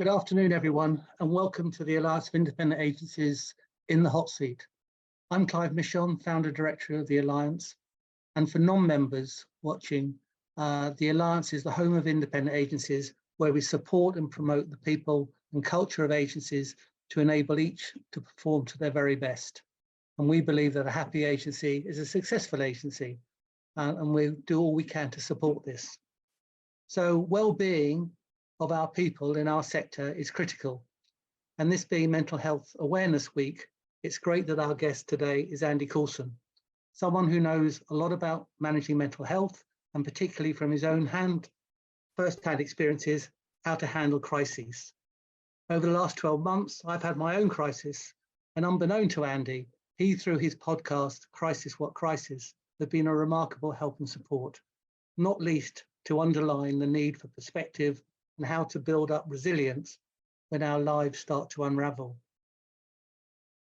Good afternoon, everyone, and welcome to the Alliance of Independent Agencies in the Hot Seat. I'm Clive Michon, Founder Director of the Alliance, and for non-members watching, the Alliance is the home of independent agencies where we support and promote the people and culture of agencies to enable each to perform to their very best. And we believe that a happy agency is a successful agency, and we do all we can to support this. So well-being of our people in our sector is critical. And this being Mental Health Awareness Week, it's great that our guest today is Andy Coulson, someone who knows a lot about managing mental health, and particularly from his own first-hand experiences, how to handle crises. Over the last 12 months, I've had my own crisis, and unbeknown to Andy, he, through his podcast, Crisis What Crisis, has been a remarkable help and support, not least to underline the need for perspective and how to build up resilience when our lives start to unravel.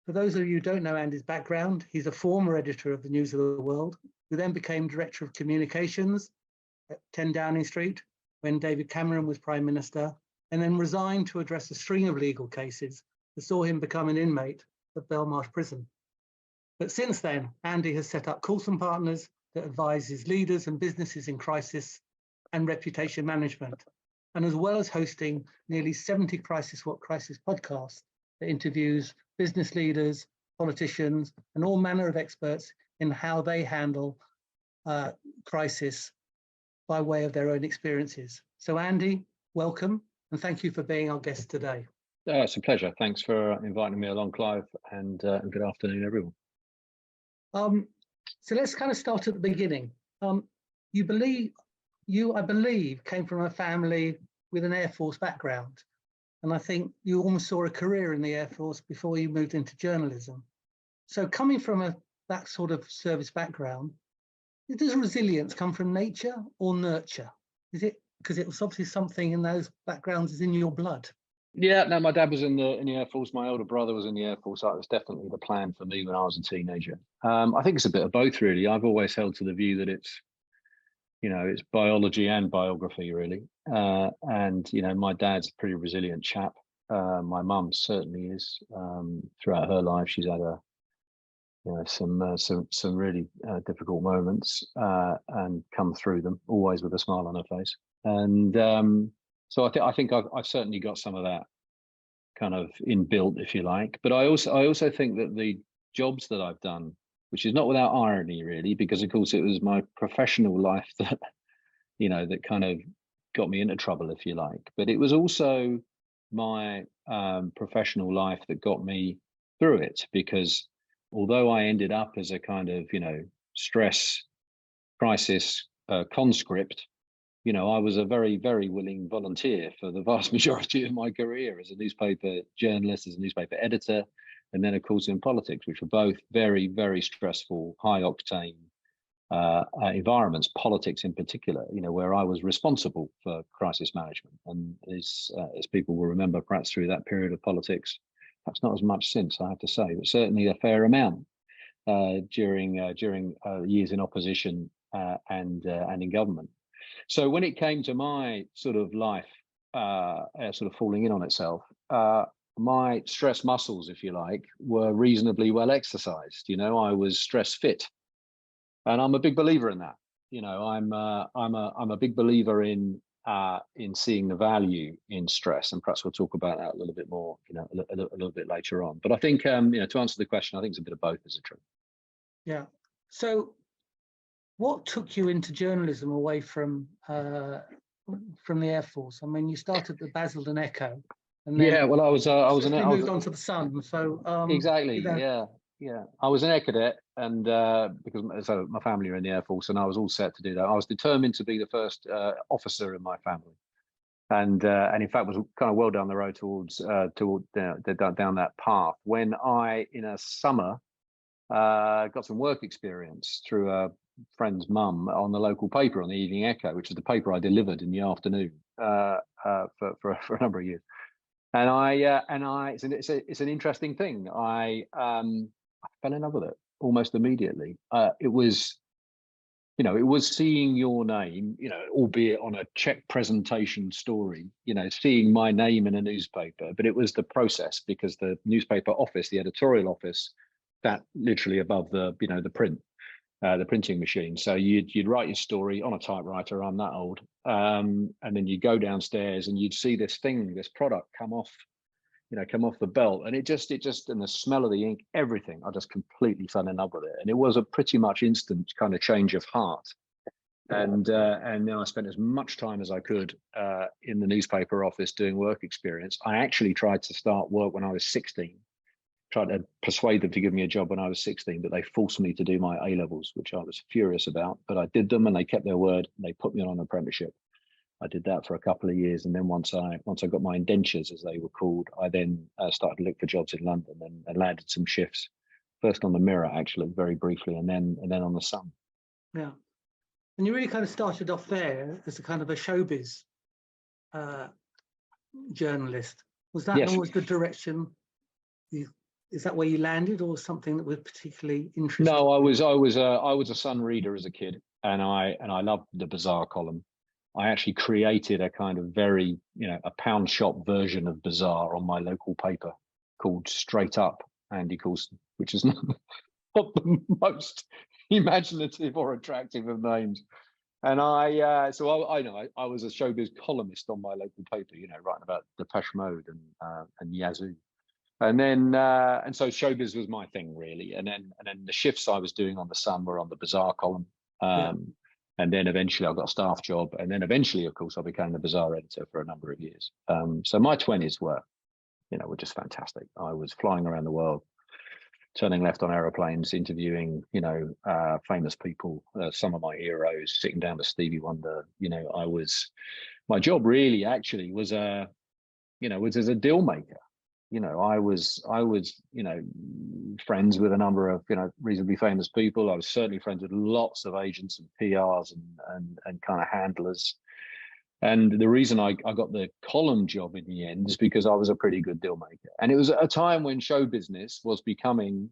For those of you who don't know Andy's background, he's a former editor of the News of the World, who then became Director of Communications at 10 Downing Street when David Cameron was Prime Minister, and then resigned to address a string of legal cases that saw him become an inmate at Belmarsh Prison. But since then, Andy has set up Coulson Partners that advises leaders and businesses in crisis and reputation management, and as well as hosting nearly 70 Crisis What Crisis podcasts that interviews business leaders, politicians, and all manner of experts in how they handle crisis by way of their own experiences. So Andy, welcome, and thank you for being our guest today. It's a pleasure. Thanks for inviting me along, Clive, and good afternoon, everyone. So let's kind of start at the beginning. I believe, came from a family with an Air Force background. And I think you almost saw a career in the Air Force before you moved into journalism. So coming from that sort of service background, does resilience come from nature or nurture? Is it because it was obviously something in those backgrounds is in your blood? Yeah, no, my dad was in the Air Force. My older brother was in the Air Force. So it was definitely the plan for me when I was a teenager. I think it's a bit of both, really. I've always held to the view that it's biology and biography, really. And my dad's a pretty resilient chap. My mum certainly is. Throughout her life, she's had some really difficult moments and come through them, always with a smile on her face. And so I think I've certainly got some of that kind of inbuilt, if you like. But I also think that the jobs that I've done, which is not without irony, really, because of course it was my professional life that that kind of got me into trouble, if you like. But it was also my professional life that got me through it, because although I ended up as a kind of stress crisis conscript, I was a very, very willing volunteer for the vast majority of my career as a newspaper journalist, as a newspaper editor, and then of course in politics, which were both very, very stressful, high octane environments, politics in particular, where I was responsible for crisis management. And as people will remember, perhaps through that period of politics, perhaps not as much since, I have to say, but certainly a fair amount during years in opposition and in government. So when it came to my sort of life sort of falling in on itself, my stress muscles, if you like, were reasonably well exercised. I was stress fit. And I'm a big believer in that. I'm a big believer in seeing the value in stress, and perhaps we'll talk about that a little bit more, a little bit later on. But I think, to answer the question, I think it's a bit of both, is it true? Yeah. So, what took you into journalism away from the Air Force? I mean, you started at Basildon Echo, and then I was moved on to the Sun. So exactly, yeah. I was an air cadet, and because my family are in the Air Force, and I was all set to do that. I was determined to be the first officer in my family, and in fact was kind of well down the road down that path when I, in a summer, got some work experience through a friend's mum on the local paper, on the Evening Echo, which is the paper I delivered in the afternoon for a number of years. And it's an interesting thing. I fell in love with it almost immediately. It was you know, it was seeing your name, you know, albeit on a check presentation story, you know, seeing my name in a newspaper, but it was the process, because the newspaper office, the editorial office, that literally above the, you know, the printing machine. So you'd write your story on a typewriter. I'm that old. And then you go downstairs and you'd see this product come off the belt, and it just and the smell of the ink, everything, I just completely fell in love with it. And it was a pretty much instant kind of change of heart. And then I spent as much time as I could in the newspaper office doing work experience. I actually tried to start work when I was 16, tried to persuade them to give me a job when I was 16, but they forced me to do my A-levels, which I was furious about. But I did them, and they kept their word, and they put me on an apprenticeship. I did that for a couple of years, and then once I got my indentures, as they were called, I then started to look for jobs in London, and landed some shifts, first on the Mirror, actually, very briefly, and then on the Sun. Yeah, and you really kind of started off there as a kind of a showbiz journalist. Was that always the direction? Is that where you landed, or something that was particularly interesting? No, I was a Sun reader as a kid, and I loved the Bazaar column. I actually created a kind of very, you know, a pound shop version of Bazaar on my local paper called Straight Up Andy Coulson, which is not the most imaginative or attractive of names. And I was a showbiz columnist on my local paper, you know, writing about Depeche Mode and Yazoo. And then and so showbiz was my thing, really. And then the shifts I was doing on the Sun were on the Bazaar column. And then eventually I got a staff job. And then eventually, of course, I became the Bazaar editor for a number of years. So my 20s were just fantastic. I was flying around the world, turning left on aeroplanes, interviewing, you know, famous people, some of my heroes, sitting down with Stevie Wonder. You know, my job really actually was as a deal maker. You know, I was, you know, friends with a number of, you know, reasonably famous people. I was certainly friends with lots of agents and PRs and kind of handlers. And the reason I got the column job in the end is because I was a pretty good deal maker. And it was at a time when show business was becoming,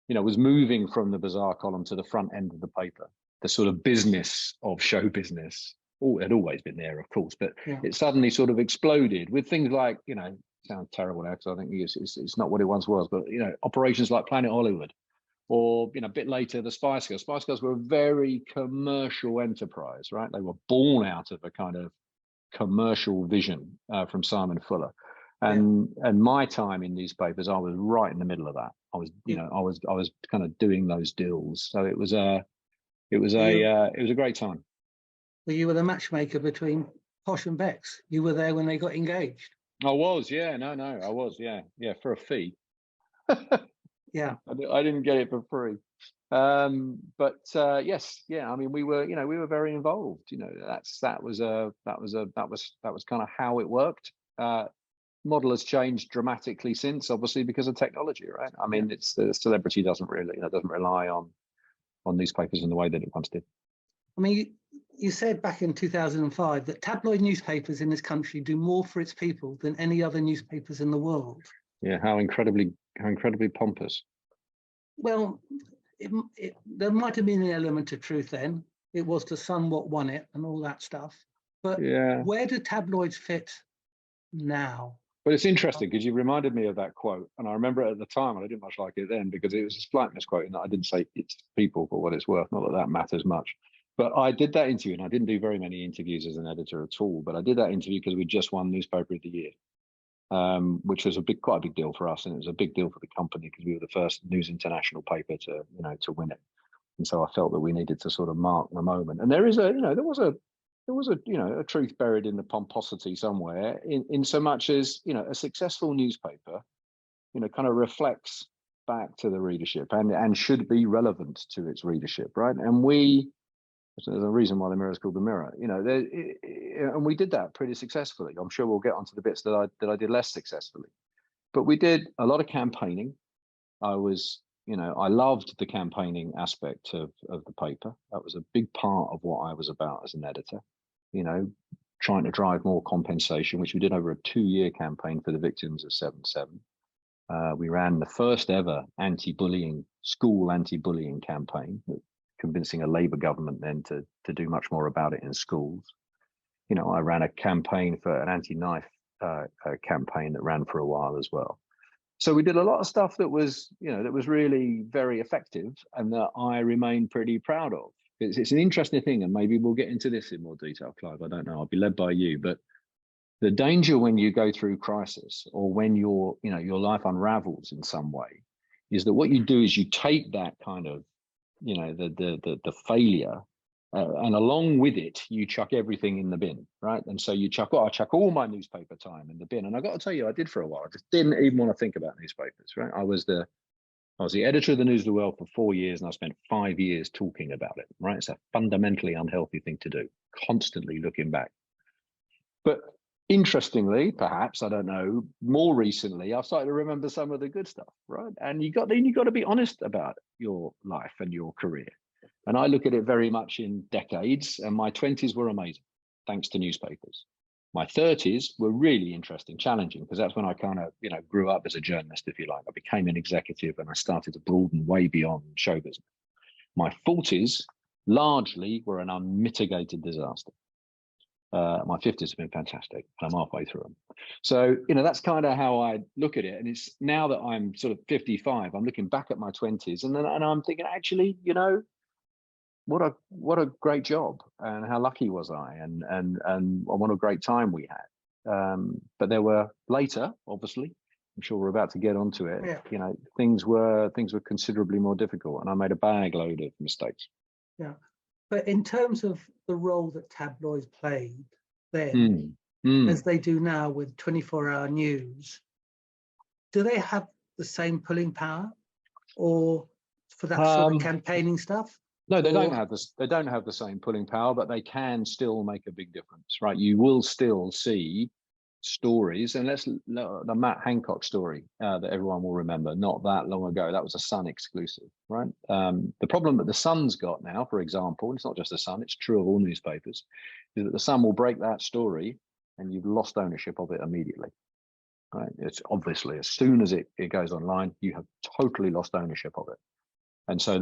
you know, was moving from the Bazaar column to the front end of the paper. The sort of business of show business, it had always been there, of course, but it suddenly sort of exploded with things like, you know, sounds terrible now because I think it's not what it once was, but, you know, operations like Planet Hollywood, or, you know, a bit later, the Spice Girls. Spice Girls were a very commercial enterprise, right? They were born out of a kind of commercial vision from Simon Fuller. And my time in newspapers, I was right in the middle of that. I was, you know, I was kind of doing those deals. So it was a great time. Well, you were the matchmaker between Posh and Bex. You were there when they got engaged. I was, yeah, no, I was, yeah, for a fee. Yeah, I didn't get it for free, but yes, yeah. I mean, we were very involved. You know, that was kind of how it worked. Model has changed dramatically since, obviously, because of technology, right? I mean, it's the celebrity doesn't rely on newspapers in the way that it once did. I mean, you said back in 2005 that tabloid newspapers in this country do more for its people than any other newspapers in the world. Yeah, how incredibly pompous. Well, there might have been an element of truth then. It was the Sun what won it and all that stuff. But where do tabloids fit now? Well, it's interesting because you reminded me of that quote, and I remember it at the time, and I didn't much like it then because it was a slight misquote in that I didn't say it's people for what it's worth. Not that matters much. But I did that interview, and I didn't do very many interviews as an editor at all. But I did that interview because we just won Newspaper of the Year, which was quite a big deal for us, and it was a big deal for the company because we were the first News International paper to win it. And so I felt that we needed to sort of mark the moment. And there was a truth buried in the pomposity somewhere, in so much as, you know, a successful newspaper, you know, kind of reflects back to the readership and should be relevant to its readership, right? And there's a reason why the Mirror is called the Mirror, you know, and we did that pretty successfully. I'm sure we'll get onto the bits that I did less successfully, but we did a lot of campaigning. I loved the campaigning aspect of the paper. That was a big part of what I was about as an editor, you know, trying to drive more compensation, which we did over a 2-year campaign for the victims of 7/7. We ran the first ever school anti-bullying campaign that convincing a Labour government then to do much more about it in schools. You know, I ran a campaign for an anti-knife campaign that ran for a while as well. So we did a lot of stuff that was, you know, that was really very effective and that I remain pretty proud of. It's an interesting thing, and maybe we'll get into this in more detail, Clive. I don't know. I'll be led by you, but the danger when you go through crisis or when your life unravels in some way is that what you do is you take that kind of, you know, the failure, and along with it, you chuck everything in the bin, right? And so you chuck, I chuck all my newspaper time in the bin. And I got to tell you, I did for a while. I just didn't even want to think about newspapers, right? I was the editor of the News of the World for 4 years, and I spent 5 years talking about it, right? It's a fundamentally unhealthy thing to do, constantly looking back. But interestingly, perhaps, I don't know, more recently, I've started to remember some of the good stuff, right? And you got to be honest about your life and your career. And I look at it very much in decades, and my 20s were amazing, thanks to newspapers. My 30s were really interesting, challenging, because that's when I kind of, you know, grew up as a journalist, if you like. I became an executive and I started to broaden way beyond show business. My 40s largely were an unmitigated disaster. My 50s have been fantastic, and I'm halfway through them. So, you know, that's kind of how I look at it. And it's now that I'm sort of 55, I'm looking back at my 20s and I'm thinking, actually, you know, what a great job, and how lucky was I, and what a great time we had. But there were later, obviously, I'm sure we're about to get onto it. Yeah. You know, things were considerably more difficult, and I made a bag load of mistakes. Yeah, but in terms of the role that tabloids played then, as they do now with 24-hour news, do they have the same pulling power, or for that sort of campaigning stuff? No, they don't have this. They don't have the same pulling power, but they can still make a big difference, right? You will still see stories, and the Matt Hancock story that everyone will remember, not that long ago. That was a Sun exclusive, right? The problem that the Sun's got now, for example, it's not just the Sun; it's true of all newspapers, is that the Sun will break that story, and you've lost ownership of it immediately. Right? It's obviously, as soon as it goes online, you have totally lost ownership of it, and so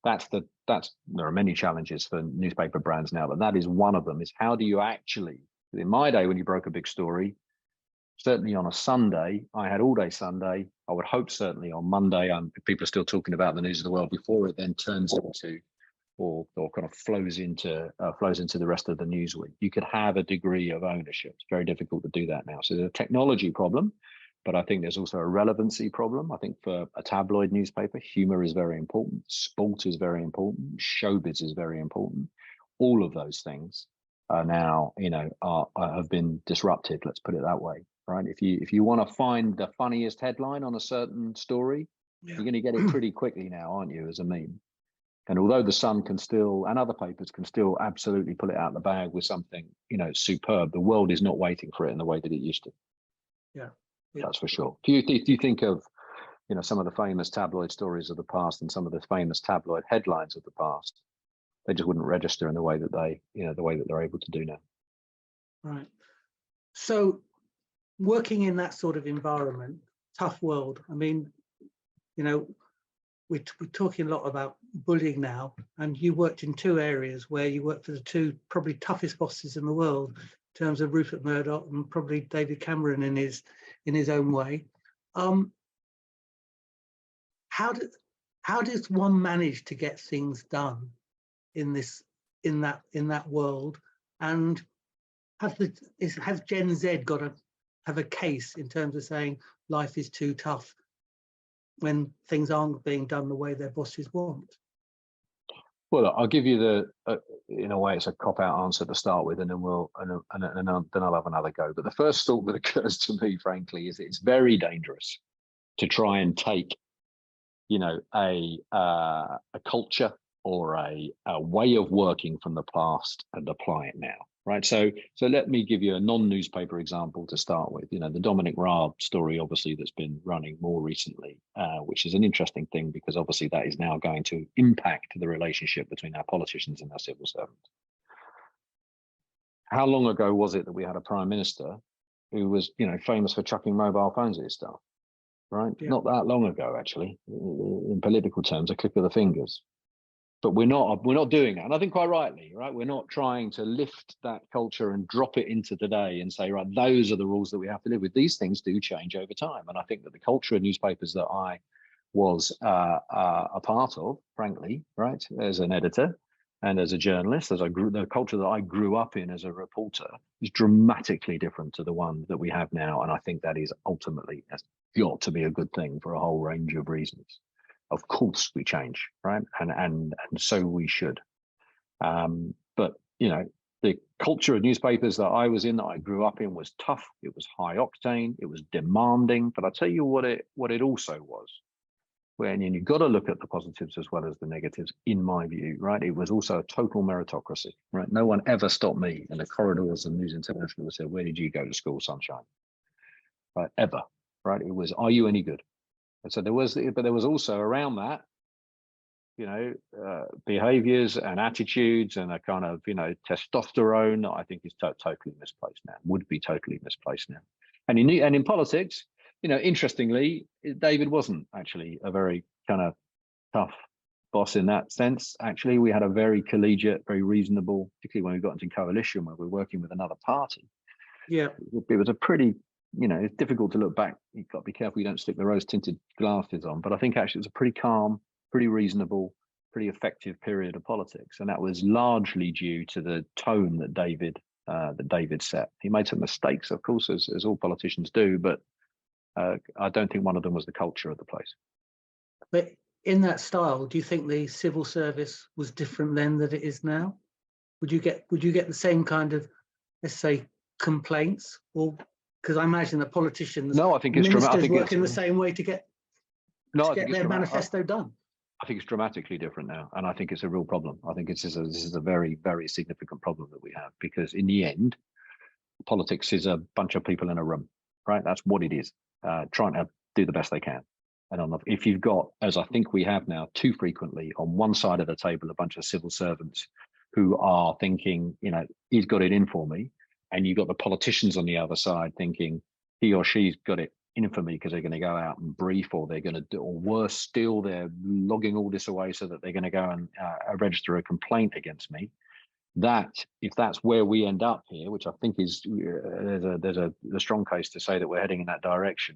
there are many challenges for newspaper brands now, but that is one of them. Is how do you actually, in my day when you broke a big story, certainly on a Sunday, I had all day Sunday. I would hope certainly on Monday, people are still talking about the News of the World before it then turns into or kind of flows into the rest of the news week. You could have a degree of ownership. It's very difficult to do that now. So there's a technology problem, but I think there's also a relevancy problem. I think for a tabloid newspaper, humor is very important. Sport is very important. Showbiz is very important. All of those things are now, you know, have been disrupted. Let's put it that way, right? If you want to find the funniest headline on a certain story, you're going to get it pretty quickly now, aren't you, as a meme? And although the Sun can still, and other papers can still absolutely pull it out of the bag with something, you know, superb, the world is not waiting for it in the way that it used to. Yeah. That's for sure. Do you think of, you know, some of the famous tabloid stories of the past and some of the famous tabloid headlines of the past? They just wouldn't register in the way that they're able to do now. Right. So working in that sort of environment, tough world. I mean, you know, we're talking a lot about bullying now, and you worked in two areas where you worked for the two probably toughest bosses in the world, in terms of Rupert Murdoch and probably David Cameron in his own way. How does one manage to get things done in that world? And has Gen Z got to have a case in terms of saying life is too tough when things aren't being done the way their bosses want? Well, I'll give you in a way, it's a cop-out answer to start with, and then then I'll have another go. But the first thought that occurs to me, frankly, is it's very dangerous to try and take, you know, a culture or a way of working from the past and apply it now, right? So let me give you a non-newspaper example to start with. You know, the Dominic Raab story, obviously, that's been running more recently, which is an interesting thing because obviously that is now going to impact the relationship between our politicians and our civil servants. How long ago was it that we had a prime minister who was, you know, famous for chucking mobile phones at his staff? Right? Yeah. Not that long ago, actually, in political terms, a click of the fingers. but we're not doing that. And I think quite rightly, right? We're not trying to lift that culture and drop it into today and say, right, those are the rules that we have to live with. These things do change over time. And I think that the culture of newspapers that I was a part of, frankly, right, as an editor and as a journalist, the culture that I grew up in as a reporter is dramatically different to the one that we have now. And I think that is ultimately has got to be a good thing for a whole range of reasons. Of course we change, right? And so we should. But, you know, the culture of newspapers that I was in, that I grew up in, was tough. It was high octane. It was demanding. But I'll tell you what it also was. When you've got to look at the positives as well as the negatives, in my view, right? It was also a total meritocracy, right? No one ever stopped me in the corridors of News International and said, "Where did you go to school, sunshine?" Right? Ever, right? It was, "Are you any good?" And so there was, but there was also around that, you know, behaviors and attitudes and a kind of, you know, testosterone that I think is totally misplaced now, would be totally misplaced now. And in politics, you know, interestingly, David wasn't actually a very kind of tough boss in that sense. Actually, we had a very collegiate, very reasonable, particularly when we got into coalition where we're working with another party. Yeah, it was a pretty, you know, it's difficult to look back. You've got to be careful you don't stick the rose-tinted glasses on. But I think actually it was a pretty calm, pretty reasonable, pretty effective period of politics, and that was largely due to the tone that David set. He made some mistakes, of course, as all politicians do, but I don't think one of them was the culture of the place. but in that style, do you think the civil service was different then than it is now? Would you get the same kind of, let's say, complaints? Or because I imagine that politicians, no, I think it's ministers work in the same way to get their manifesto done. I think it's dramatically different now, and I think it's a real problem. I think this is a very, very significant problem that we have, because in the end, politics is a bunch of people in a room, right? That's what it is, trying to do the best they can. And if you've got, as I think we have now too frequently, on one side of the table, a bunch of civil servants who are thinking, you know, he's got it in for me, and you've got the politicians on the other side thinking he or she's got it in for me because they're going to go out and brief, or they're going to do, or worse still, they're logging all this away so that they're going to go and register a complaint against me. That, if that's where we end up here, which I think is there's a strong case to say that we're heading in that direction,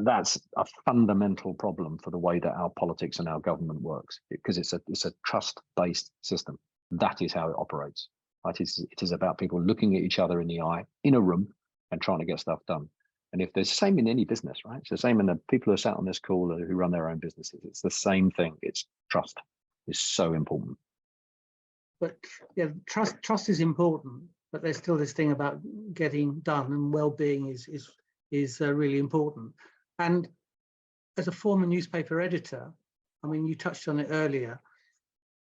that's a fundamental problem for the way that our politics and our government works, because it's a trust-based system. That is how it operates. Right? It is about people looking at each other in the eye in a room and trying to get stuff done. And if there's the same in any business, right? It's the same in the people who are sat on this call who run their own businesses. It's the same thing. It's trust. It's so important. But yeah, trust is important, but there's still this thing about getting done, and well-being is really important. And as a former newspaper editor, I mean, you touched on it earlier,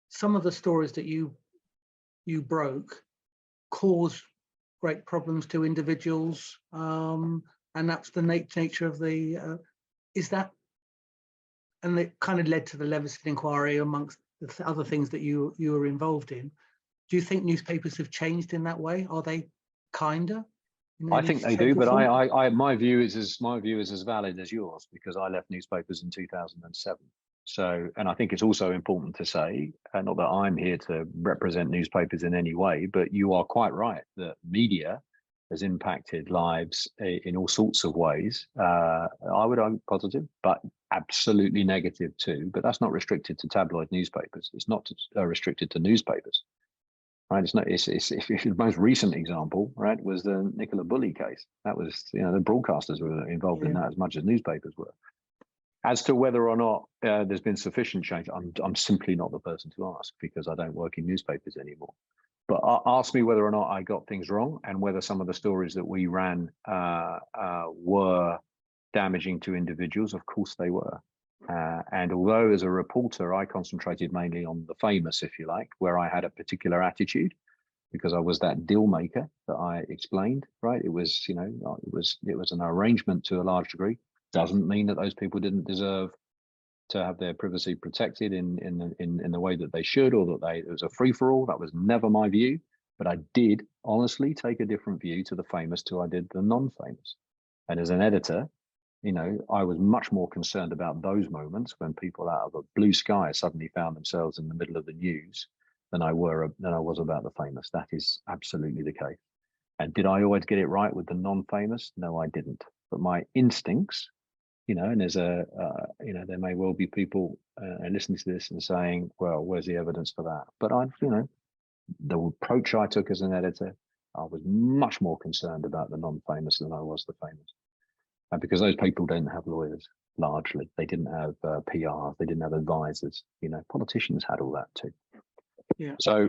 some of the stories that you broke caused great problems to individuals, and that's the nature of the and it kind of led to the Leveson inquiry, amongst the other things that you were involved in. Do you think newspapers have changed in that way? Are they kinder? I think they do, but my view is as valid as yours, because I left newspapers in 2007. So, and I think it's also important to say, not that I'm here to represent newspapers in any way, but you are quite right that media has impacted lives in all sorts of ways. I would argue positive, but absolutely negative too. But that's not restricted to tabloid newspapers. It's not restricted to newspapers. Right, it's not. It's the most recent example, right, was the Nicola Bulley case. That was, you know, the broadcasters were involved in that as much as newspapers were. As to whether or not there's been sufficient change, I'm simply not the person to ask, because I don't work in newspapers anymore. But ask me whether or not I got things wrong, and whether some of the stories that we ran were damaging to individuals. Of course they were. And although as a reporter, I concentrated mainly on the famous, if you like, where I had a particular attitude, because I was that deal maker that I explained, right? It was, you know, it was an arrangement to a large degree. Doesn't mean that those people didn't deserve to have their privacy protected in the way that they should, or that it was a free-for-all. That was never my view. But I did honestly take a different view to the famous to I did the non-famous. And as an editor, you know, I was much more concerned about those moments when people out of a blue sky suddenly found themselves in the middle of the news than I was about the famous. That is absolutely the case. And did I always get it right with the non-famous? No, I didn't. But my instincts, you know, and there's you know, there may well be people listening to this and saying, well, where's the evidence for that? But you know, the approach I took as an editor, I was much more concerned about the non-famous than I was the famous. And because those people didn't have lawyers, largely. They didn't have PRs, they didn't have advisors. You know, politicians had all that too. Yeah. So,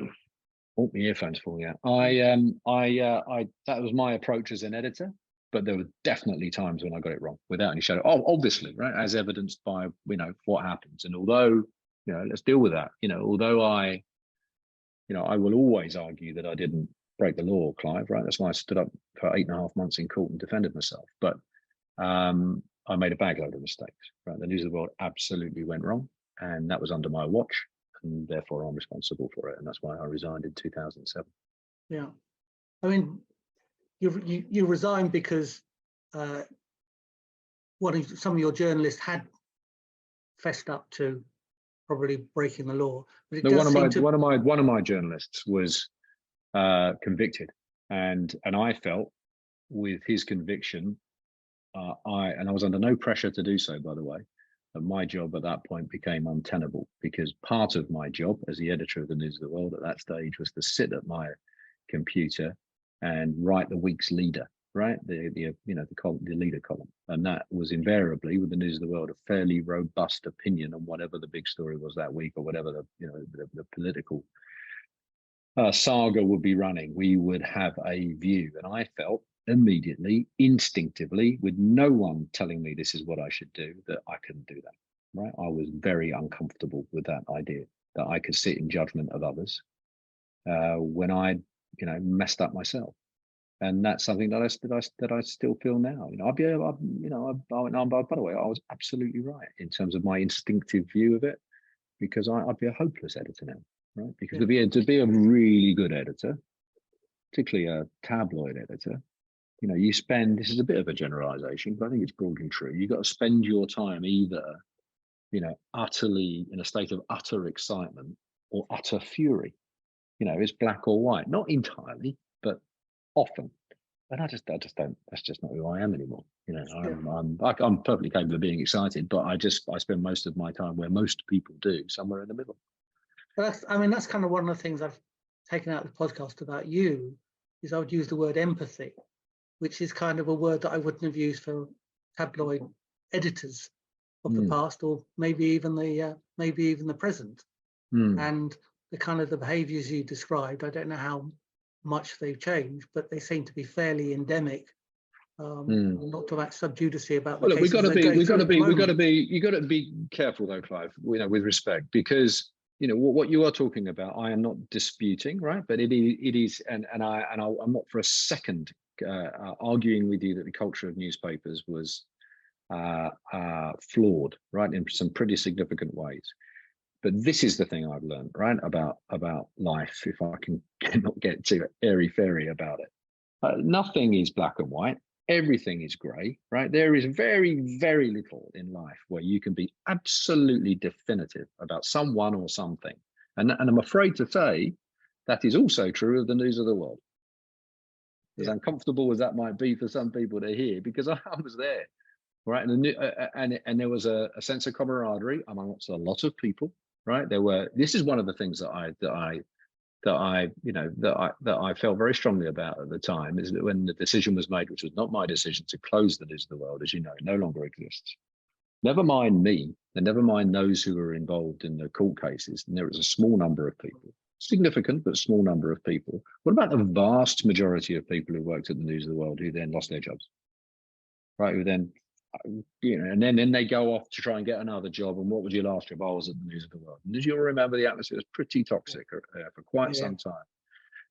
oh, my earphones falling out. That was my approach as an editor. But there were definitely times when I got it wrong, without any shadow. Oh, obviously, right, as evidenced by, you know, what happens. And although, you know, let's deal with that. You know, although I will always argue that I didn't break the law, Clive. Right, that's why I stood up for 8.5 months in court and defended myself. But I made a bag load of mistakes. Right, the News of the World absolutely went wrong, and that was under my watch, and therefore I'm responsible for it. And that's why I resigned in 2007. Yeah, I mean, you resigned because some of your journalists had fessed up to probably breaking the law. But it does seem to... one of my journalists was convicted, and I felt with his conviction, I was under no pressure to do so, by the way. But my job at that point became untenable, because part of my job as the editor of the News of the World at that stage was to sit at my computer and write the week's leader, right? The leader column, and that was invariably, with the News of the World, a fairly robust opinion on whatever the big story was that week, or whatever the political saga would be running. We would have a view, and I felt immediately, instinctively, with no one telling me this is what I should do, that I couldn't do that. Right? I was very uncomfortable with that idea that I could sit in judgment of others when I, you know, messed up myself. And that's something that I still feel now. You know, by the way, I was absolutely right in terms of my instinctive view of it, because I'd be a hopeless editor now, right? Because to be a really good editor, particularly a tabloid editor, you know, this is a bit of a generalization, but I think it's broadly true. You've got to spend your time either, you know, utterly in a state of utter excitement or utter fury. You know, it's black or white, not entirely, but often. And I just don't, that's just not who I am anymore. You know, I'm perfectly capable of being excited, but I spend most of my time where most people do, somewhere in the middle. But that's kind of one of the things I've taken out of the podcast about you, is I would use the word empathy, which is kind of a word that I wouldn't have used for tabloid editors of the past, or maybe even the present. And the kind of the behaviours you described, I don't know how much they've changed, but they seem to be fairly endemic. Not to act sub judice about the cases. You got to be careful though, Clive. You know, with respect, because you know what you are talking about, I am not disputing, right? But it is, and I'm not for a second arguing with you that the culture of newspapers was flawed, right, in some pretty significant ways. But this is the thing I've learned, right, about life, if I can not get too airy-fairy about it. Nothing is black and white. Everything is grey, right? There is very, very little in life where you can be absolutely definitive about someone or something. And I'm afraid to say that is also true of the News of the World. As uncomfortable as that might be for some people to hear, because I was there, right? And there was a sense of camaraderie amongst a lot of people. Right, this is one of the things that I felt very strongly about at the time, is that when the decision was made, which was not my decision, to close the News of the World, as you know, it no longer exists. Never mind me, and never mind those who were involved in the court cases. And there was a small number of people, significant but small number of people. What about the vast majority of people who worked at the News of the World who then lost their jobs? Right, who then, you know, and then they go off to try and get another job. And what was your last job? I was at the News of the World. And as you'll remember, the atmosphere was pretty toxic for quite some time.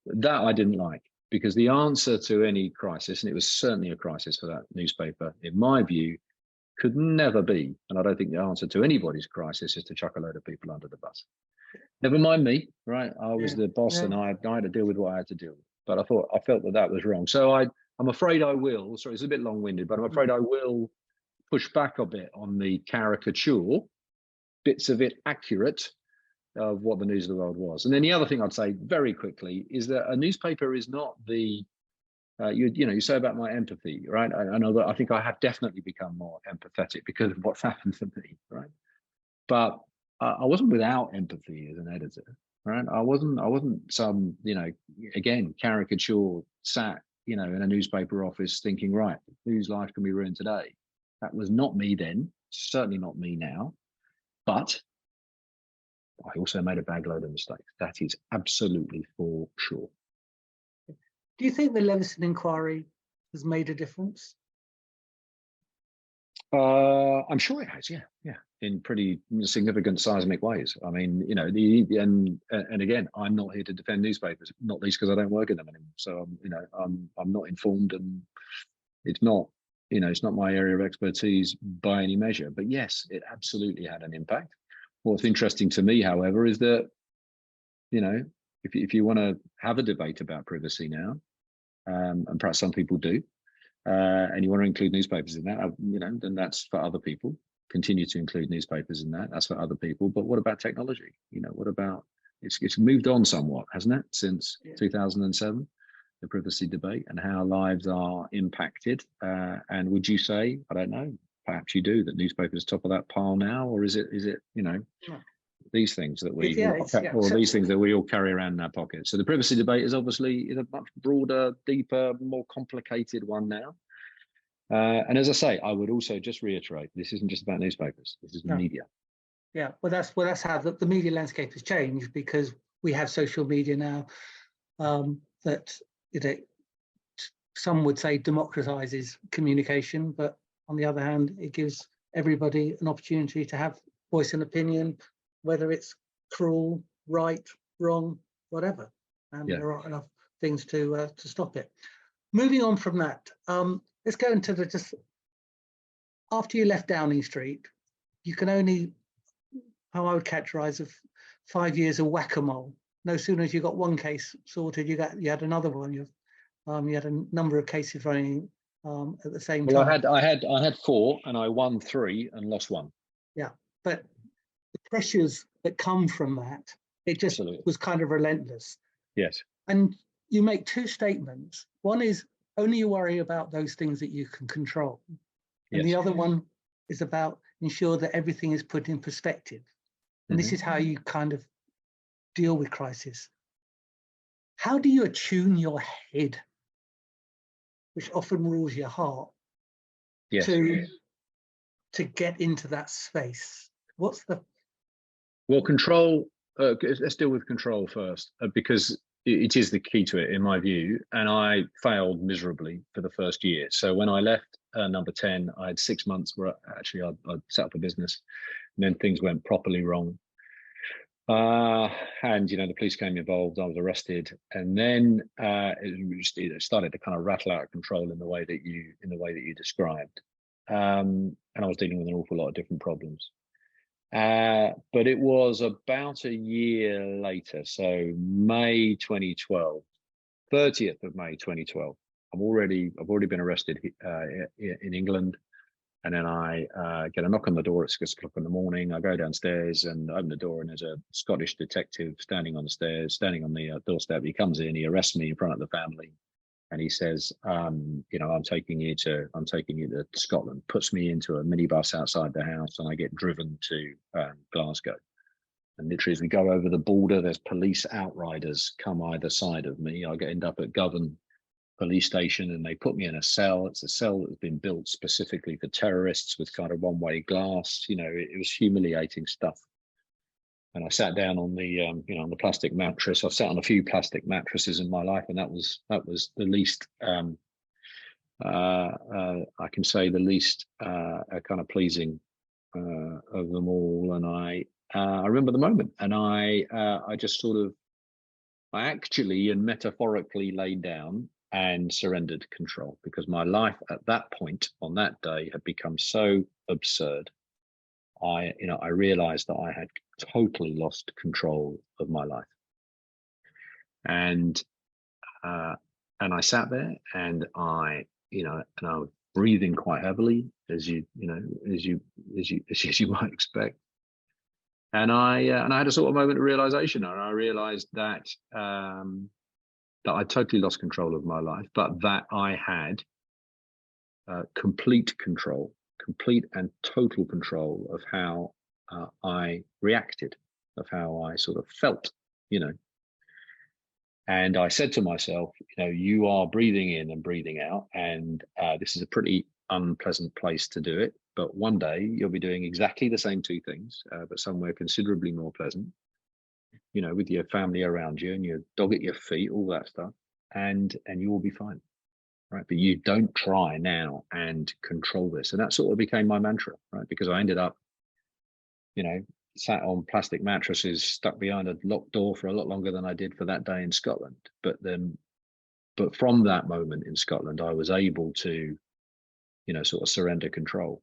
That I didn't like, because the answer to any crisis, and it was certainly a crisis for that newspaper, in my view, could never be, and I don't think the answer to anybody's crisis is to chuck a load of people under the bus. Never mind me, right? I was the boss, and I had to deal with what I had to deal with. But I felt that was wrong. So I'm afraid I will. Sorry, it's a bit long-winded, but I'm afraid I will push back a bit on the caricature, bits of it accurate, of what the news of the world was. And then the other thing I'd say very quickly is that a newspaper is not the you say about my empathy, right? I know that I think I have definitely become more empathetic because of what's happened to me, right? But I wasn't without empathy as an editor, right? I wasn't some, again, caricature sat, in a newspaper office thinking, right, whose life can be ruined today? That was not me then, certainly not me now. But I also made a bag load of mistakes. That is absolutely for sure. Do you think the Leveson inquiry has made a difference? I'm sure it has, yeah, in pretty significant seismic ways. I mean, and again, I'm not here to defend newspapers, not least because I don't work in them anymore. So, I'm not informed, and it's not, it's not my area of expertise by any measure. But yes, it absolutely had an impact. What's interesting to me, however, is that, if you want to have a debate about privacy now, and perhaps some people do, and you want to include newspapers in that, then that's for other people. Continue to include newspapers in that. That's for other people. But what about technology? What about it's moved on somewhat, hasn't it, since 2007, the privacy debate and how lives are impacted? And would you say, I don't know, perhaps you do, that newspapers top of that pile now, or is it these things that we these things that we all carry around in our pockets? So the privacy debate is obviously a much broader, deeper, more complicated one now. And as I say, I would also just reiterate, this isn't just about newspapers. This is media. Yeah, well, that's how the media landscape has changed, because we have social media now that some would say democratizes communication, but on the other hand, it gives everybody an opportunity to have voice and opinion, whether it's cruel, right, wrong, whatever. And there are enough things to stop it. Moving on from that, let's go into after you left Downing Street, you can only, how I would characterize of 5 years of whack-a-mole. No sooner as you got one case sorted, you had another one. You had a number of cases running at the same time. Well, I had 4, and I won 3 and lost 1. Yeah, but the pressures that come from that, it just was kind of relentless. Yes. And you make 2 statements. One is only you worry about those things that you can control. And the other one is about ensure that everything is put in perspective. And this is how you kind of deal with crisis. How do you attune your head, which often rules your heart, to get into that space? Well, control, let's deal with control first, because it is the key to it, in my view. And I failed miserably for the first year. So when I left Number 10, I had 6 months where actually I'd set up a business, and then things went properly wrong. And the police came involved. I was arrested, and then it started to kind of rattle out of control in the way that you described. And I was dealing with an awful lot of different problems. But it was about a year later, so May 2012, 30th of May 2012. I've already been arrested in England. And then I get a knock on the door at 6 o'clock in the morning. I go downstairs and open the door, and there's a Scottish detective standing on the stairs, standing on the doorstep. He comes in, he arrests me in front of the family, and he says, I'm taking you to Scotland. Puts me into a minibus outside the house, and I get driven to Glasgow. And literally, as we go over the border, there's police outriders come either side of me. I end up at Govan police station, and they put me in a cell. It's a cell that has been built specifically for terrorists with kind of one-way glass. It was humiliating stuff. And I sat down on the on the plastic mattress. I've sat on a few plastic mattresses in my life, and that was the least I can say the least kind of pleasing of them all. And I remember the moment, and I just sort of, I actually and metaphorically laid down and surrendered control, because my life at that point on that day had become so absurd. I realized that I had totally lost control of my life. And I sat there, and I breathing quite heavily, as you might expect. And I had a sort of moment of realization, and I realized that that I totally lost control of my life, but that I had complete and total control of how I reacted, of how I sort of felt, And I said to myself, you are breathing in and breathing out, and this is a pretty unpleasant place to do it. But one day you'll be doing exactly the same two things, but somewhere considerably more pleasant, with your family around you and your dog at your feet, all that stuff, and you will be fine, right? But you don't try now and control this. And that sort of became my mantra, right? Because I ended up, sat on plastic mattresses, stuck behind a locked door for a lot longer than I did for that day in Scotland. But from that moment in Scotland, I was able to, sort of surrender control.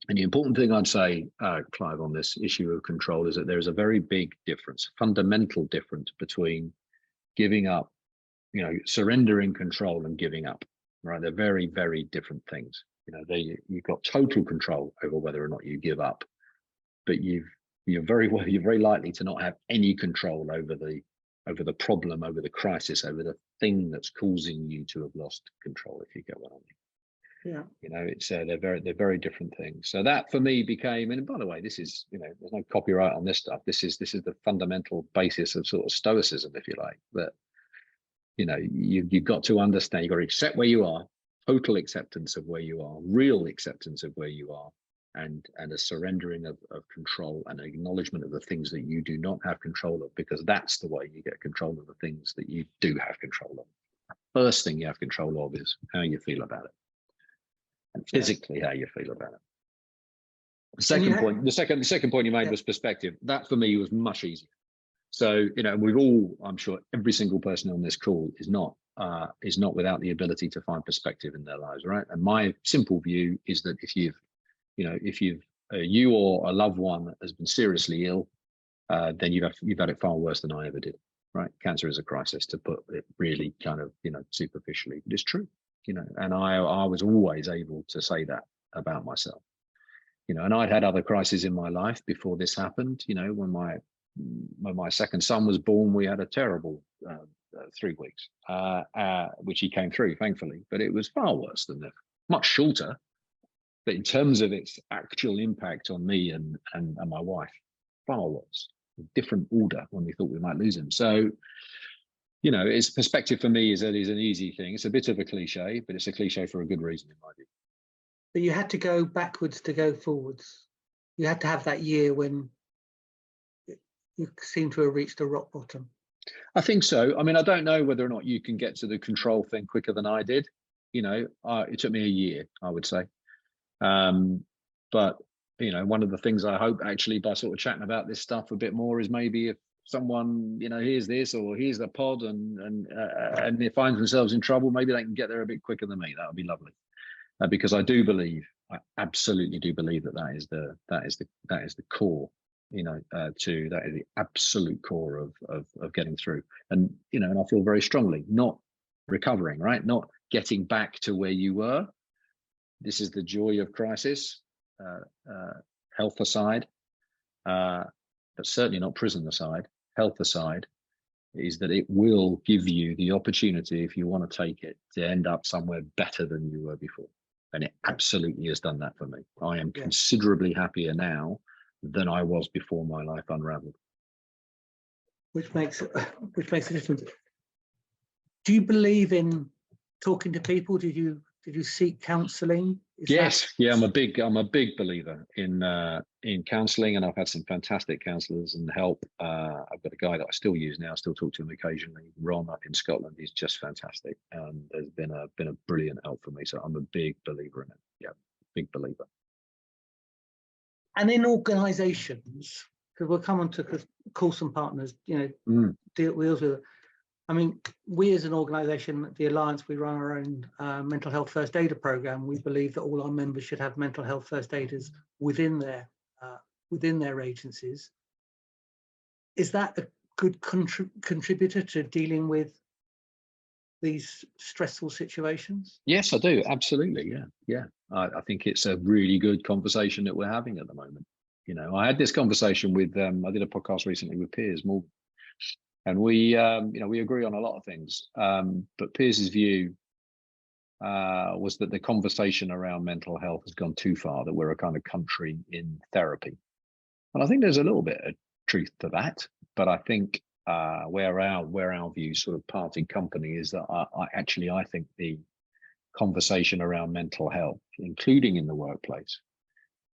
And the important thing I'd say, Clive, on this issue of control is that there is a very big difference, fundamental difference between giving up, surrendering control and giving up, right? They're very, very different things. You've got total control over whether or not you give up, but you're very likely to not have any control over the problem, over the crisis, over the thing that's causing you to have lost control, if you get what I mean. Yeah. It's they're very different things. So that for me became, and by the way, this is, there's no copyright on this stuff. This is the fundamental basis of sort of stoicism, if you like. That you've got to understand, you've got to accept where you are, total acceptance of where you are, real acceptance of where you are, and a surrendering of control and acknowledgement of the things that you do not have control of, because that's the way you get control of the things that you do have control of. First thing you have control of is how you feel about it, and physically how you feel about it. The second point you made was perspective. That for me was much easier. So, we've all, I'm sure every single person on this call is not without the ability to find perspective in their lives, right? And my simple view is that if you or a loved one has been seriously ill, then you've had it far worse than I ever did, right? Cancer is a crisis, to put it really kind of, superficially, but it's true, and I was always able to say that about myself, and I'd had other crises in my life before this happened. When my second son was born, we had a terrible 3 weeks, which he came through, thankfully, but it was far worse than that, much shorter. But in terms of its actual impact on me and my wife, far worse, different order when we thought we might lose him. So, it's perspective for me is an easy thing. It's a bit of a cliche, but it's a cliche for a good reason, in my view. But you had to go backwards to go forwards. You had to have that year when you seem to have reached a rock bottom. I think so. I mean, I don't know whether or not you can get to the control thing quicker than I did. It took me a year, I would say. But one of the things I hope, actually, by sort of chatting about this stuff a bit more, is maybe if someone hears this, or hears the pod and they find themselves in trouble, maybe they can get there a bit quicker than me. That would be lovely, because I absolutely do believe that is the core, that is the absolute core of getting through. And and I feel very strongly, not recovering, right, not getting back to where you were. This is the joy of crisis, health aside, but certainly not prison aside. Health aside, is that it will give you the opportunity, if you want to take it, to end up somewhere better than you were before. And it absolutely has done that for me. I am considerably happier now than I was before my life unraveled. Which makes a difference. Do you believe in talking to people? Did you seek counselling? Yes, I'm a big believer in counselling, and I've had some fantastic counsellors and help. I've got a guy that I still use now, still talk to him occasionally, Ron, up in Scotland. He's just fantastic, and has been a brilliant help for me. So I'm a big believer in it. Yeah, big believer. And in organisations, because we'll come on to Coulson Partners, deals with. I mean, we as an organisation, the Alliance, we run our own mental health first aider programme. We believe that all our members should have mental health first aiders within their agencies. Is that a good contributor to dealing with these stressful situations? Yes, I do. Absolutely. Yeah. I think it's a really good conversation that we're having at the moment. I had this conversation with, I did a podcast recently with Piers Morgan, and we agree on a lot of things. But Piers's view was that the conversation around mental health has gone too far, that we're a kind of country in therapy. And I think there's a little bit of truth to that. But I think where our views sort of parted company is that I think the conversation around mental health, including in the workplace,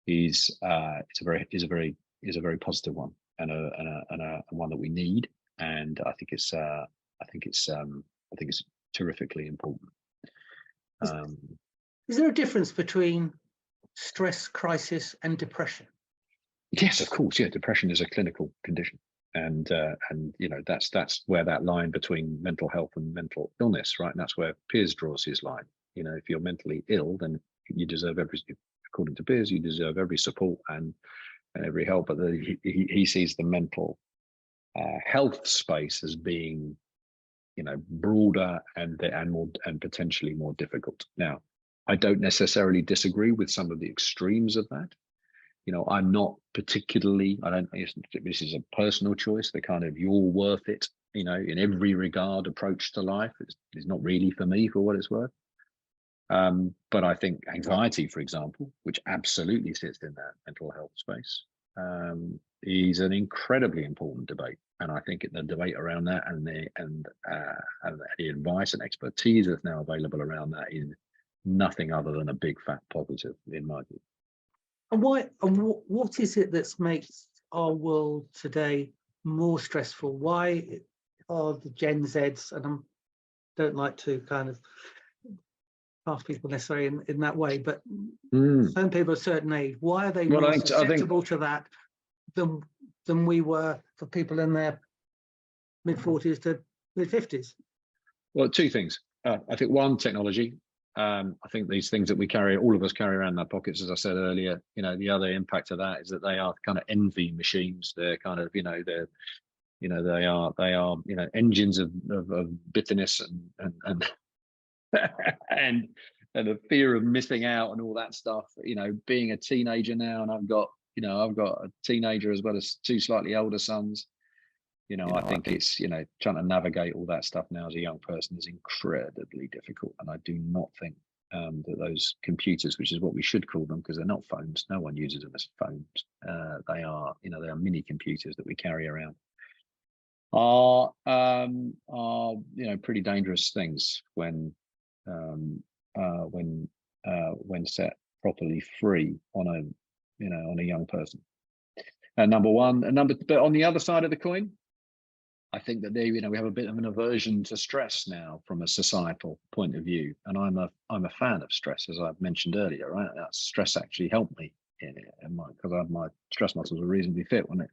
is a very positive one, and a one that we need. And I think it's terrifically important. Is there a difference between stress, crisis, and depression? Yes, of course. Yeah, depression is a clinical condition, and that's where that line between mental health and mental illness, right? And that's where Piers draws his line. If you're mentally ill, then you deserve according to Piers, you deserve every support and every help. But he sees the mental health space as being, broader and more and potentially more difficult. Now, I don't necessarily disagree with some of the extremes of that. I'm not particularly, this is a personal choice, the kind of you're worth it, in every regard approach to life is not really for me, for what it's worth. But I think anxiety, for example, which absolutely sits in that mental health space, is an incredibly important debate. And I think the debate around that and the advice and expertise that's now available around that is nothing other than a big fat positive, in my view. And what is it that makes our world today more stressful? Why are the Gen Zs, and I don't like to kind of pass people necessarily in that way, but some people of a certain age, why are they more susceptible to that than we were for people in their mid-40s to mid-50s? Well, two things. I think one, technology. I think these things that all of us carry around in our pockets, as I said earlier, the other impact of that is that they are kind of envy machines. They're kind of, they are engines of bitterness and and the fear of missing out and all that stuff. Being a teenager now, and I've got a teenager as well as two slightly older sons. I think it's, trying to navigate all that stuff now as a young person is incredibly difficult. And I do not think that those computers, which is what we should call them, because they're not phones, no one uses them as phones. They are mini computers that we carry around, are pretty dangerous things when set properly free on a young person. Number one, but on the other side of the coin, I think that we have a bit of an aversion to stress now from a societal point of view, and I'm a fan of stress, as I've mentioned earlier. Right, that stress actually helped me because my stress muscles were reasonably fit when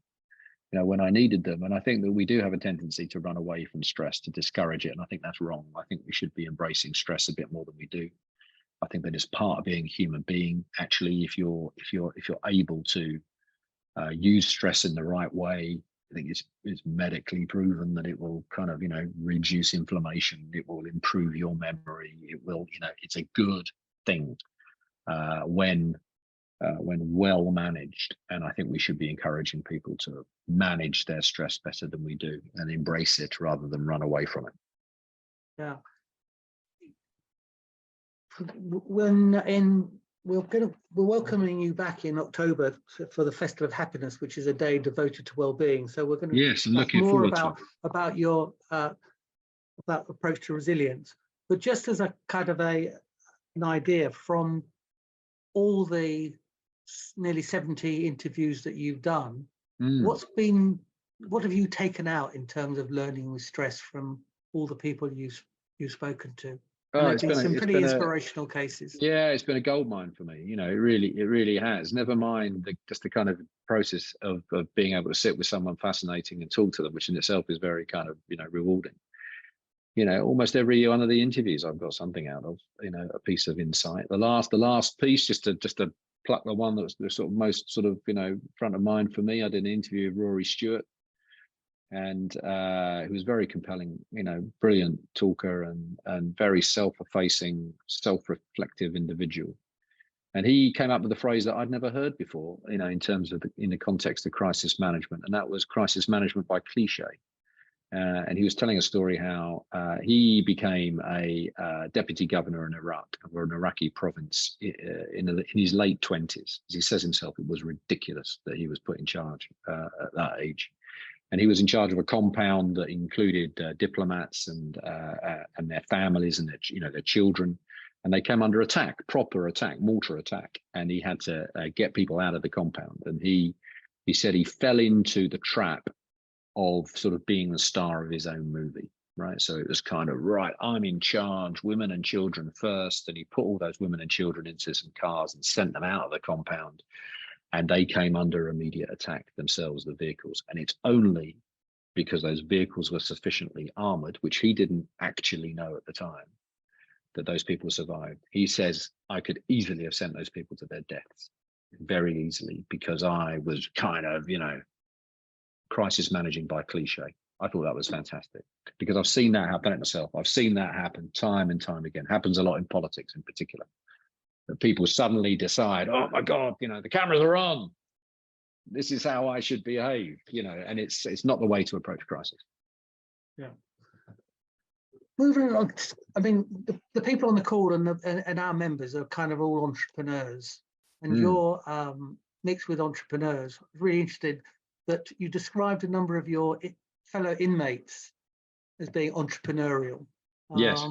I needed them. And I think that we do have a tendency to run away from stress, to discourage it, and I think that's wrong. I think we should be embracing stress a bit more than we do. I think that it's part of being a human being. Actually, if you're able to use stress in the right way, I think it's medically proven that it will kind of, reduce inflammation. It will improve your memory. It will, it's a good thing when well managed. And I think we should be encouraging people to manage their stress better than we do and embrace it rather than run away from it. Yeah. We're welcoming you back in October for the Festival of Happiness, which is a day devoted to well-being. So we're going to talk more about your about approach to resilience. But just as a kind of an idea from all the nearly 70 interviews that you've done, what have you taken out in terms of learning with stress from all the people you've spoken to? There's been some pretty inspirational cases. Yeah, it's been a goldmine for me. It really has. Never mind just the kind of process of being able to sit with someone fascinating and talk to them, which in itself is very kind of rewarding. Almost every one of the interviews I've got something out of, a piece of insight. The last piece, just to pluck the one that was the sort of most front of mind for me. I did an interview with Rory Stewart, and who was very compelling, brilliant talker and very self-effacing, self-reflective individual. And he came up with a phrase that I'd never heard before, in terms of in the context of crisis management, and that was crisis management by cliche. And he was telling a story how he became a deputy governor in Iraq, or an Iraqi province, in his late 20s. As he says himself, it was ridiculous that he was put in charge at that age. And he was in charge of a compound that included diplomats and their families and their children. And they came under attack, proper attack, mortar attack. And he had to get people out of the compound. And he said he fell into the trap of sort of being the star of his own movie, right? So it was kind of, right, I'm in charge, women and children first. And he put all those women and children into some cars and sent them out of the compound. And they came under immediate attack themselves, the vehicles. And it's only because those vehicles were sufficiently armored, which he didn't actually know at the time, that those people survived. He says, I could easily have sent those people to their deaths, very easily, because I was kind of, crisis managing by cliche. I thought that was fantastic, because I've seen that happen myself. I've seen that happen time and time again. Happens a lot in politics in particular, that people suddenly decide, oh my God, the cameras are on. This is how I should behave, and it's not the way to approach crisis. Yeah. Moving on, I mean, the people on the call and our members are kind of all entrepreneurs, and you're mixed with entrepreneurs. I was really interested that you described a number of your fellow inmates as being entrepreneurial. Yes.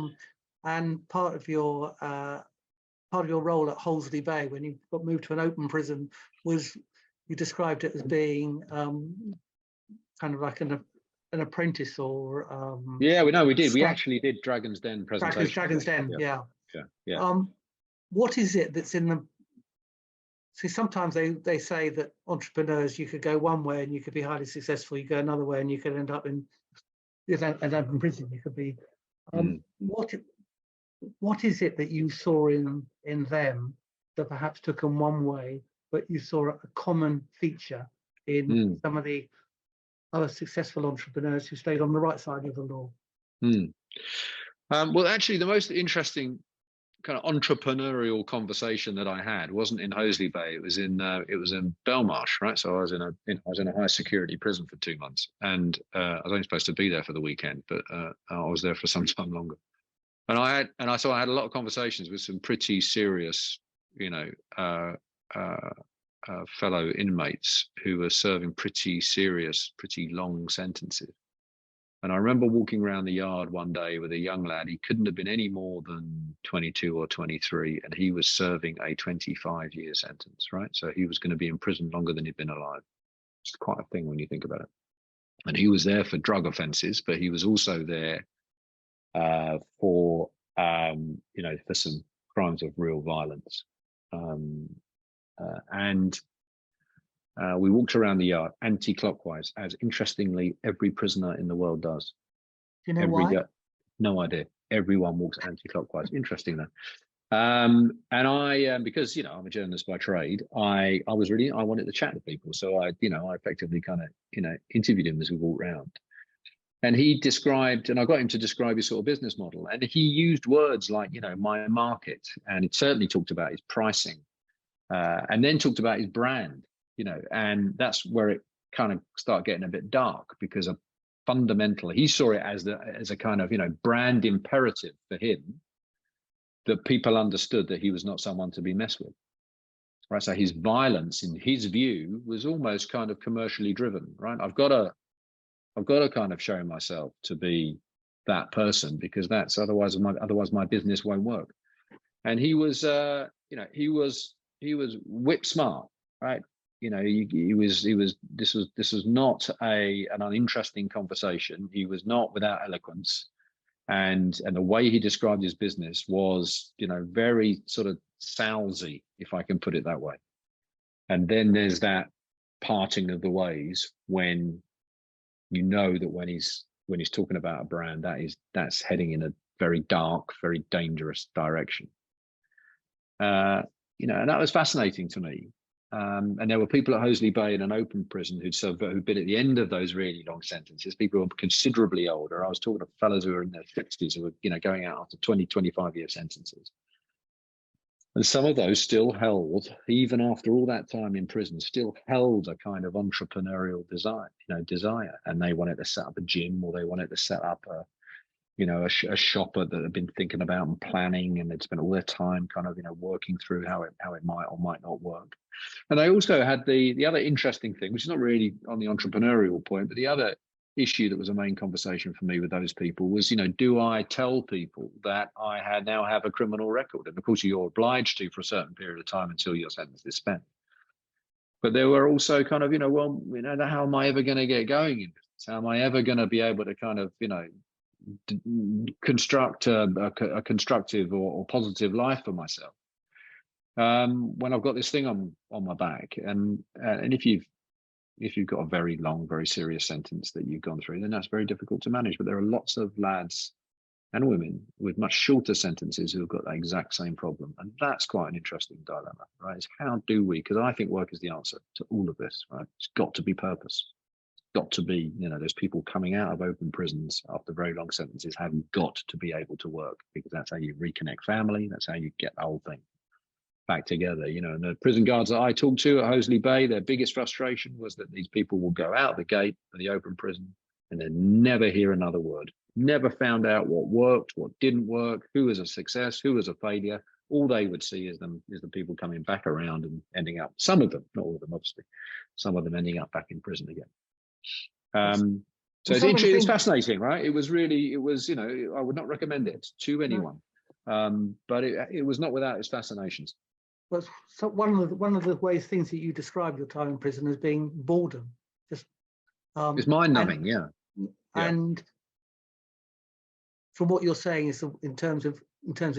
And part of your role at Hollesley Bay, when you got moved to an open prison, was you described it as being kind of like an apprentice, or yeah, we did. We actually did Dragon's Den presentation. Dragon's Den, yeah. What is it that's in the? See, sometimes they say that entrepreneurs, you could go one way and you could be highly successful. You go another way and you could end up in prison. You could be. What is it that you saw in them that perhaps took them one way, but you saw a common feature in some of the other successful entrepreneurs who stayed on the right side of the law? Well, actually, the most interesting kind of entrepreneurial conversation that I had wasn't in Hotseat Bay. It was in Belmarsh, right? So I was in a high security prison for 2 months, and I was only supposed to be there for the weekend, but I was there for some time longer. And I had a lot of conversations with some pretty serious, fellow inmates who were serving pretty serious, pretty long sentences. And I remember walking around the yard one day with a young lad. He couldn't have been any more than 22 or 23, and he was serving a 25-year sentence, right? So he was going to be in prison longer than he'd been alive. It's quite a thing when you think about it. And he was there for drug offences, but he was also there for some crimes of real violence. We walked around the yard anti-clockwise, as interestingly every prisoner in the world does. Do you know why? No idea. Everyone walks anti-clockwise. Interesting though. And I, because I'm a journalist by trade, I wanted to chat to people, so I effectively kind of interviewed him as we walked around. And he described, and I got him to describe his sort of business model, and he used words like my market, and it certainly talked about his pricing, and then talked about his brand. And that's where it kind of started getting a bit dark, because fundamentally he saw it as a kind of brand imperative for him, that people understood that he was not someone to be messed with, right? So his violence, in his view, was almost kind of commercially driven, right? I've got to kind of show myself to be that person, because that's otherwise my business won't work. And he was he was whip smart, right? This was not an uninteresting conversation. He was not without eloquence, and the way he described his business was very sort of salesy, if I can put it that way. And then there's that parting of the ways when that when he's talking about a brand, that's heading in a very dark, very dangerous direction. And that was fascinating to me. And there were people at Hoseley Bay in an open prison who'd been at the end of those really long sentences, people who were considerably older. I was talking to fellows who were in their 60s who were, going out after 20, 25-year sentences. And some of those still held, even after all that time in prison, still held a kind of entrepreneurial desire, and they wanted to set up a gym, or they wanted to set up a shop that had been thinking about and planning, and they'd spent all their time kind of, working through how it might or might not work. And I also had the other interesting thing, which is not really on the entrepreneurial point, but the other issue that was a main conversation for me with those people was, do I tell people that I now have a criminal record? And of course, you're obliged to for a certain period of time until your sentence is spent. But there were also kind of, how am I ever going to get going in this? How am I ever going to be able to kind of, construct a constructive or positive life for myself when I've got this thing on my back? And if you've got a very long, very serious sentence that you've gone through, then that's very difficult to manage. But there are lots of lads and women with much shorter sentences who have got that exact same problem. And that's quite an interesting dilemma, right? It's how do we, because I think work is the answer to all of this, right? It's got to be purpose. It's got to be, those people coming out of open prisons after very long sentences have got to be able to work, because that's how you reconnect family. That's how you get the whole thing back together, and the prison guards that I talked to at Hoseley Bay, their biggest frustration was that these people will go out the gate of the open prison and then never hear another word, never found out what worked, what didn't work, who was a success, who was a failure. All they would see is the people coming back around and ending up, some of them, not all of them, obviously, some of them ending up back in prison again. So it's fascinating, right? It was, I would not recommend it to anyone. But it was not without its fascinations. Well, so one of the things that you describe your time in prison as being boredom, just it's mind-numbing, yeah. And from what you're saying is in terms of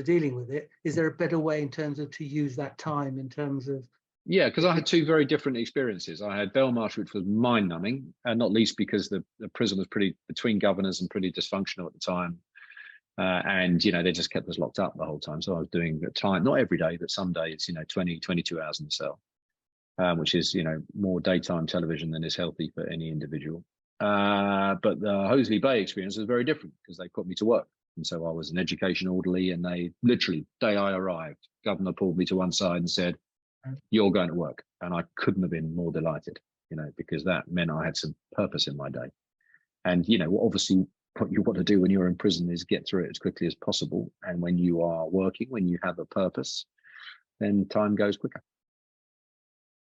dealing with it, is there a better way in terms of to use that time in terms of? Yeah, because I had two very different experiences. I had Belmarsh, which was mind-numbing, and not least because the prison was pretty between governors and pretty dysfunctional at the time. And they just kept us locked up the whole time. So I was doing time, not every day, but some days, 20, 22 hours in the cell, which is, more daytime television than is healthy for any individual. But the Hoseley Bay experience was very different because they put me to work. And so I was an education orderly, and they literally, day I arrived, governor pulled me to one side and said, "You're going to work." And I couldn't have been more delighted, because that meant I had some purpose in my day. And, obviously, what you want to do when you're in prison is get through it as quickly as possible. And when you are working, when you have a purpose, then time goes quicker.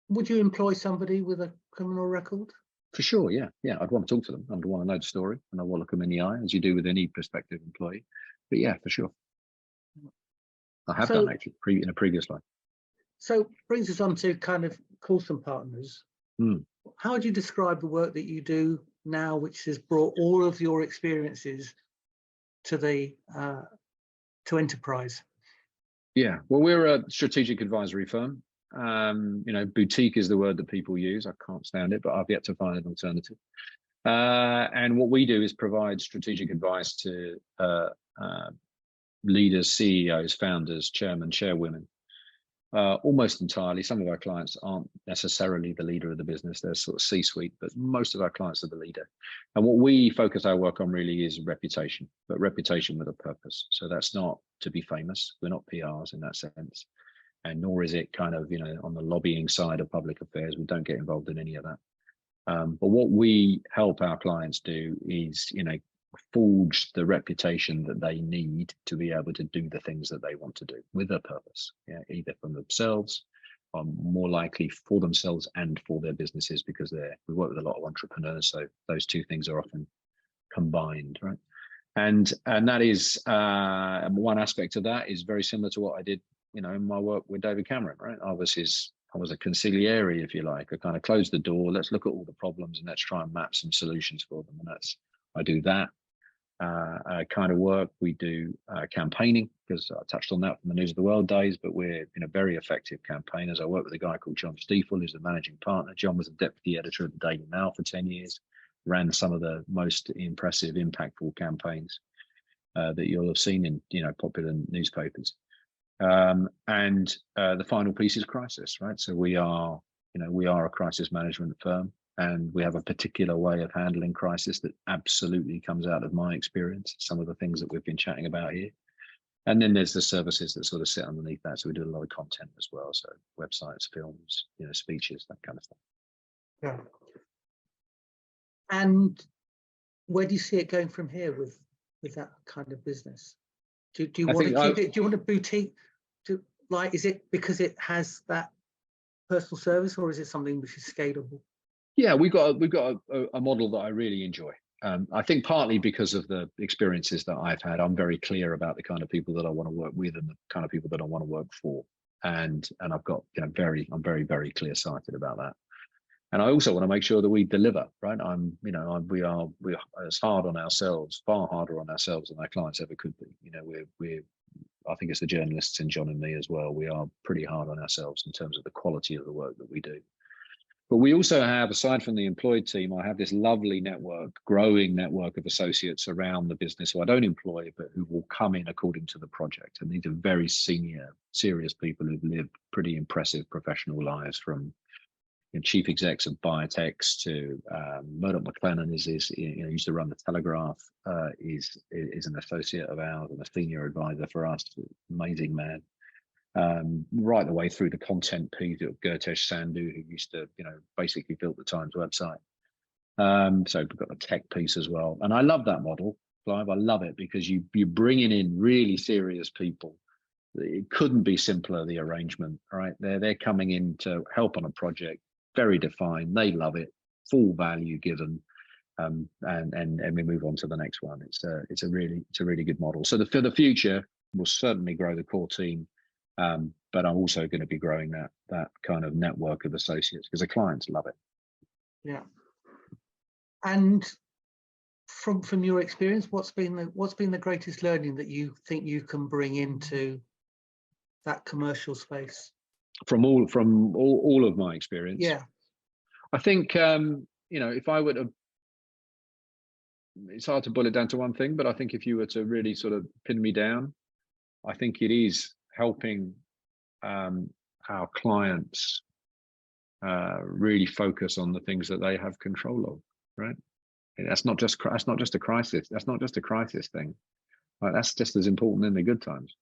Would you employ somebody with a criminal record? For sure, yeah. I'd want to talk to them. I'd want to know the story, and I want to look them in the eye, as you do with any prospective employee. But yeah, for sure. I have done actually in a previous life. So brings us on to kind of Coulson Partners. How would you describe the work that you do now, which has brought all of your experiences to enterprise? Yeah, well, we're a strategic advisory firm. Boutique is the word that people use. I can't stand it, but I've yet to find an alternative. And what we do is provide strategic advice to leaders, CEOs, founders, chairmen, chairwomen, almost entirely. Some of our clients aren't necessarily the leader of the business. They're sort of C-suite, but most of our clients are the leader. And what we focus our work on really is reputation, but reputation with a purpose. So that's not to be famous. We're not PRs in that sense. And nor is it kind of, on the lobbying side of public affairs. We don't get involved in any of that. But what we help our clients do is, forge the reputation that they need to be able to do the things that they want to do with a purpose, either from themselves or more likely for themselves and for their businesses, because we work with a lot of entrepreneurs. So those two things are often combined, right? And that is one aspect of that is very similar to what I did, in my work with David Cameron, right? I was a conciliary, if you like. I kind of closed the door. Let's look at all the problems and let's try and map some solutions for them. And I do that kind of work. We do campaigning, because I touched on that from the News of the World days, but we're very effective campaigners. I work with a guy called John Stiefel, who's the managing partner. John was a deputy editor of the Daily Mail for 10 years, ran some of the most impressive, impactful campaigns that you'll have seen in popular newspapers. And the final piece is crisis, right? So we are You know, we are a crisis management firm, and we have a particular way of handling crisis that absolutely comes out of my experience, some of the things that we've been chatting about here. And then there's the services that sort of sit underneath that. So we do a lot of content as well. So websites, films, you know, speeches, that kind of stuff. Yeah. And where do you see it going from here with that kind of business? Do you want to keep it? Do you want a boutique? Like, is it because it has that personal service, or is it something which is scalable? Yeah, we've got a model that I really enjoy. I think partly because of the experiences that I've had, I'm very clear about the kind of people that I want to work with and the kind of people that I want to work for. And I've got, you know, I'm very clear sighted about that. And I also want to make sure that we deliver, right? We are as hard on ourselves, far harder on ourselves than our clients ever could be. You know, I think it's the journalists in John and me as well. We are pretty hard on ourselves in terms of the quality of the work that we do. But we also have, aside from the employed team, I have this lovely network, growing network of associates around the business who I don't employ, but who will come in according to the project. And these are very senior, serious people who've lived pretty impressive professional lives, from chief execs of biotechs to Murdoch McLennan used to run the Telegraph, is an associate of ours and a senior advisor for us, amazing man. Right the way through the content piece of Gurtesh Sandhu, who used to, basically built the Times website. So we've got the tech piece as well. And I love that model, Clive. I love it because you're bringing in really serious people. It couldn't be simpler, the arrangement, right? They're coming in to help on a project, very defined. They love it, full value given. And we move on to the next one. It's a really good model. So for the future, we'll certainly grow the core team. But I'm also going to be growing that kind of network of associates because the clients love it. Yeah. And from your experience, what's been the greatest learning that you think you can bring into that commercial space? From all of my experience. Yeah. I think if I were to, it's hard to boil it down to one thing, but I think if you were to really sort of pin me down, I think it is helping our clients really focus on the things that they have control of, right? That's not just a crisis. That's not just a crisis thing. Right? That's just as important in the good times.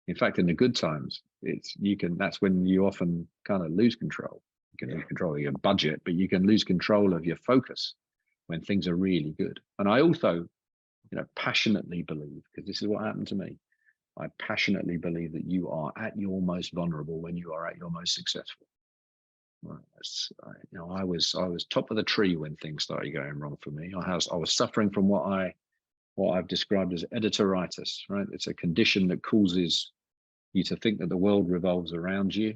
In fact, in the good times, that's when you often kind of lose control. You can lose control of your budget, but you can lose control of your focus when things are really good. And I also, passionately believe, because this is what happened to me, I passionately believe that you are at your most vulnerable when you are at your most successful. Right. I was top of the tree when things started going wrong for me. I was suffering from what I've described as editoritis. Right, it's a condition that causes you to think that the world revolves around you.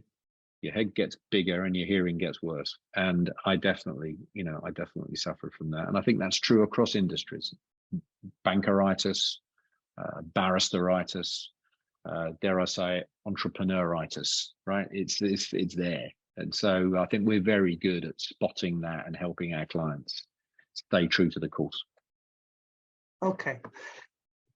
Your head gets bigger and your hearing gets worse. And I definitely suffered from that. And I think that's true across industries. Bankeritis, barristeritis, dare I say, entrepreneuritis, right? It's there. And so I think we're very good at spotting that and helping our clients stay true to the course. Okay.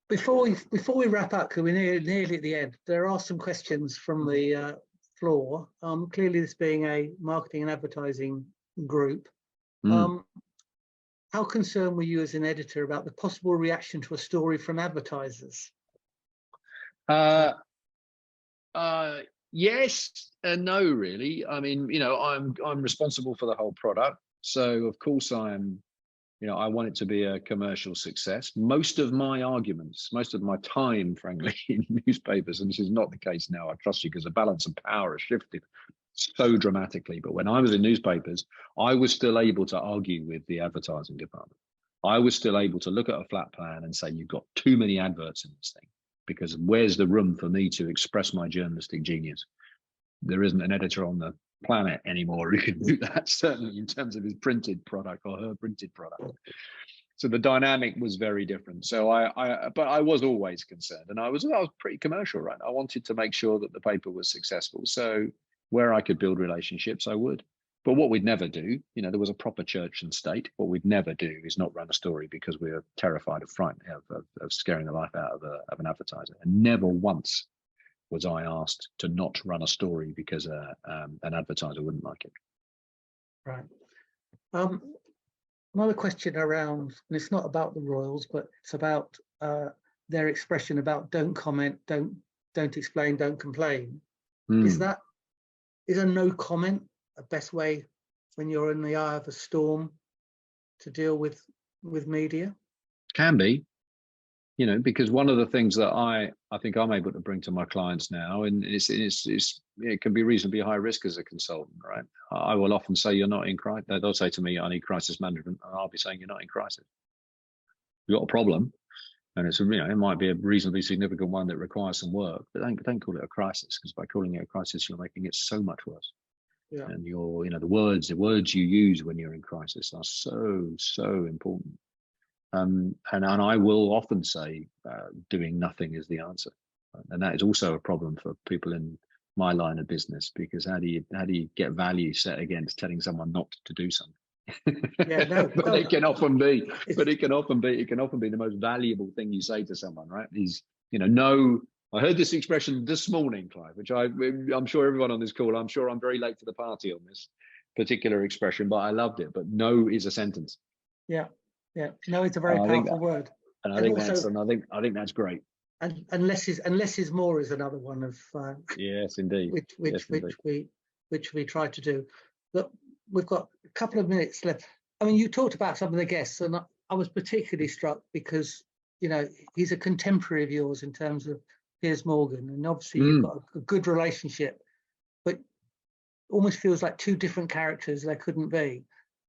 Before we wrap up, because we're nearly at the end, there are some questions from the floor. Clearly, this being a marketing and advertising group, how concerned were you as an editor about the possible reaction to a story from advertisers? Yes and no, really. I mean, I'm responsible for the whole product, so of course I want it to be a commercial success. Most of my time, frankly, in newspapers, and this is not the case now, I trust you, because the balance of power has shifted so dramatically. But when I was in newspapers, I was still able to argue with the advertising department. I was still able to look at a flat plan and say, you've got too many adverts in this thing, because where's the room for me to express my journalistic genius? There isn't an editor on the planet anymore who can do that, certainly in terms of his printed product or her printed product. So the dynamic was very different. So but I was always concerned, and I was pretty commercial, right? I wanted to make sure that the paper was successful. So where I could build relationships, I would. But what we'd never do, there was a proper church and state. What we'd never do is not run a story because we were terrified of scaring the life out of an advertiser. And never once was I asked to not run a story because an advertiser wouldn't like it. Right. Another question around, and it's not about the royals, but it's about their expression about don't comment, don't explain, don't complain. Is a no comment a best way when you're in the eye of a storm to deal with media? Can be, you know, because one of the things that I think I'm able to bring to my clients now, and it can be reasonably high risk as a consultant, right? I will often say you're not in crisis. They'll say to me, I need crisis management, and I'll be saying you're not in crisis. You've got a problem, and it's, you know, it might be a reasonably significant one that requires some work, but don't call it a crisis, because by calling it a crisis, you're making it so much worse. Yeah. And you know, the words you use when you're in crisis are so important. And I will often say doing nothing is the answer, and that is also a problem for people in my line of business, because how do you get value set against telling someone not to do something? Yeah, no, but it can often be the most valuable thing you say to someone, right? Is, you know, no. I heard this expression this morning, Clive, which I'm sure everyone on this call, I'm sure I'm very late to the party on this particular expression, but I loved it. But no is a sentence. Yeah. Yeah, no, it's a very powerful word, and I think that's great. And less is more is another one of yes, indeed, which we try to do. Look, we've got a couple of minutes left. I mean, you talked about some of the guests, and I was particularly struck because, you know, he's a contemporary of yours in terms of Piers Morgan, and obviously you've got a good relationship, but almost feels like two different characters. There couldn't be.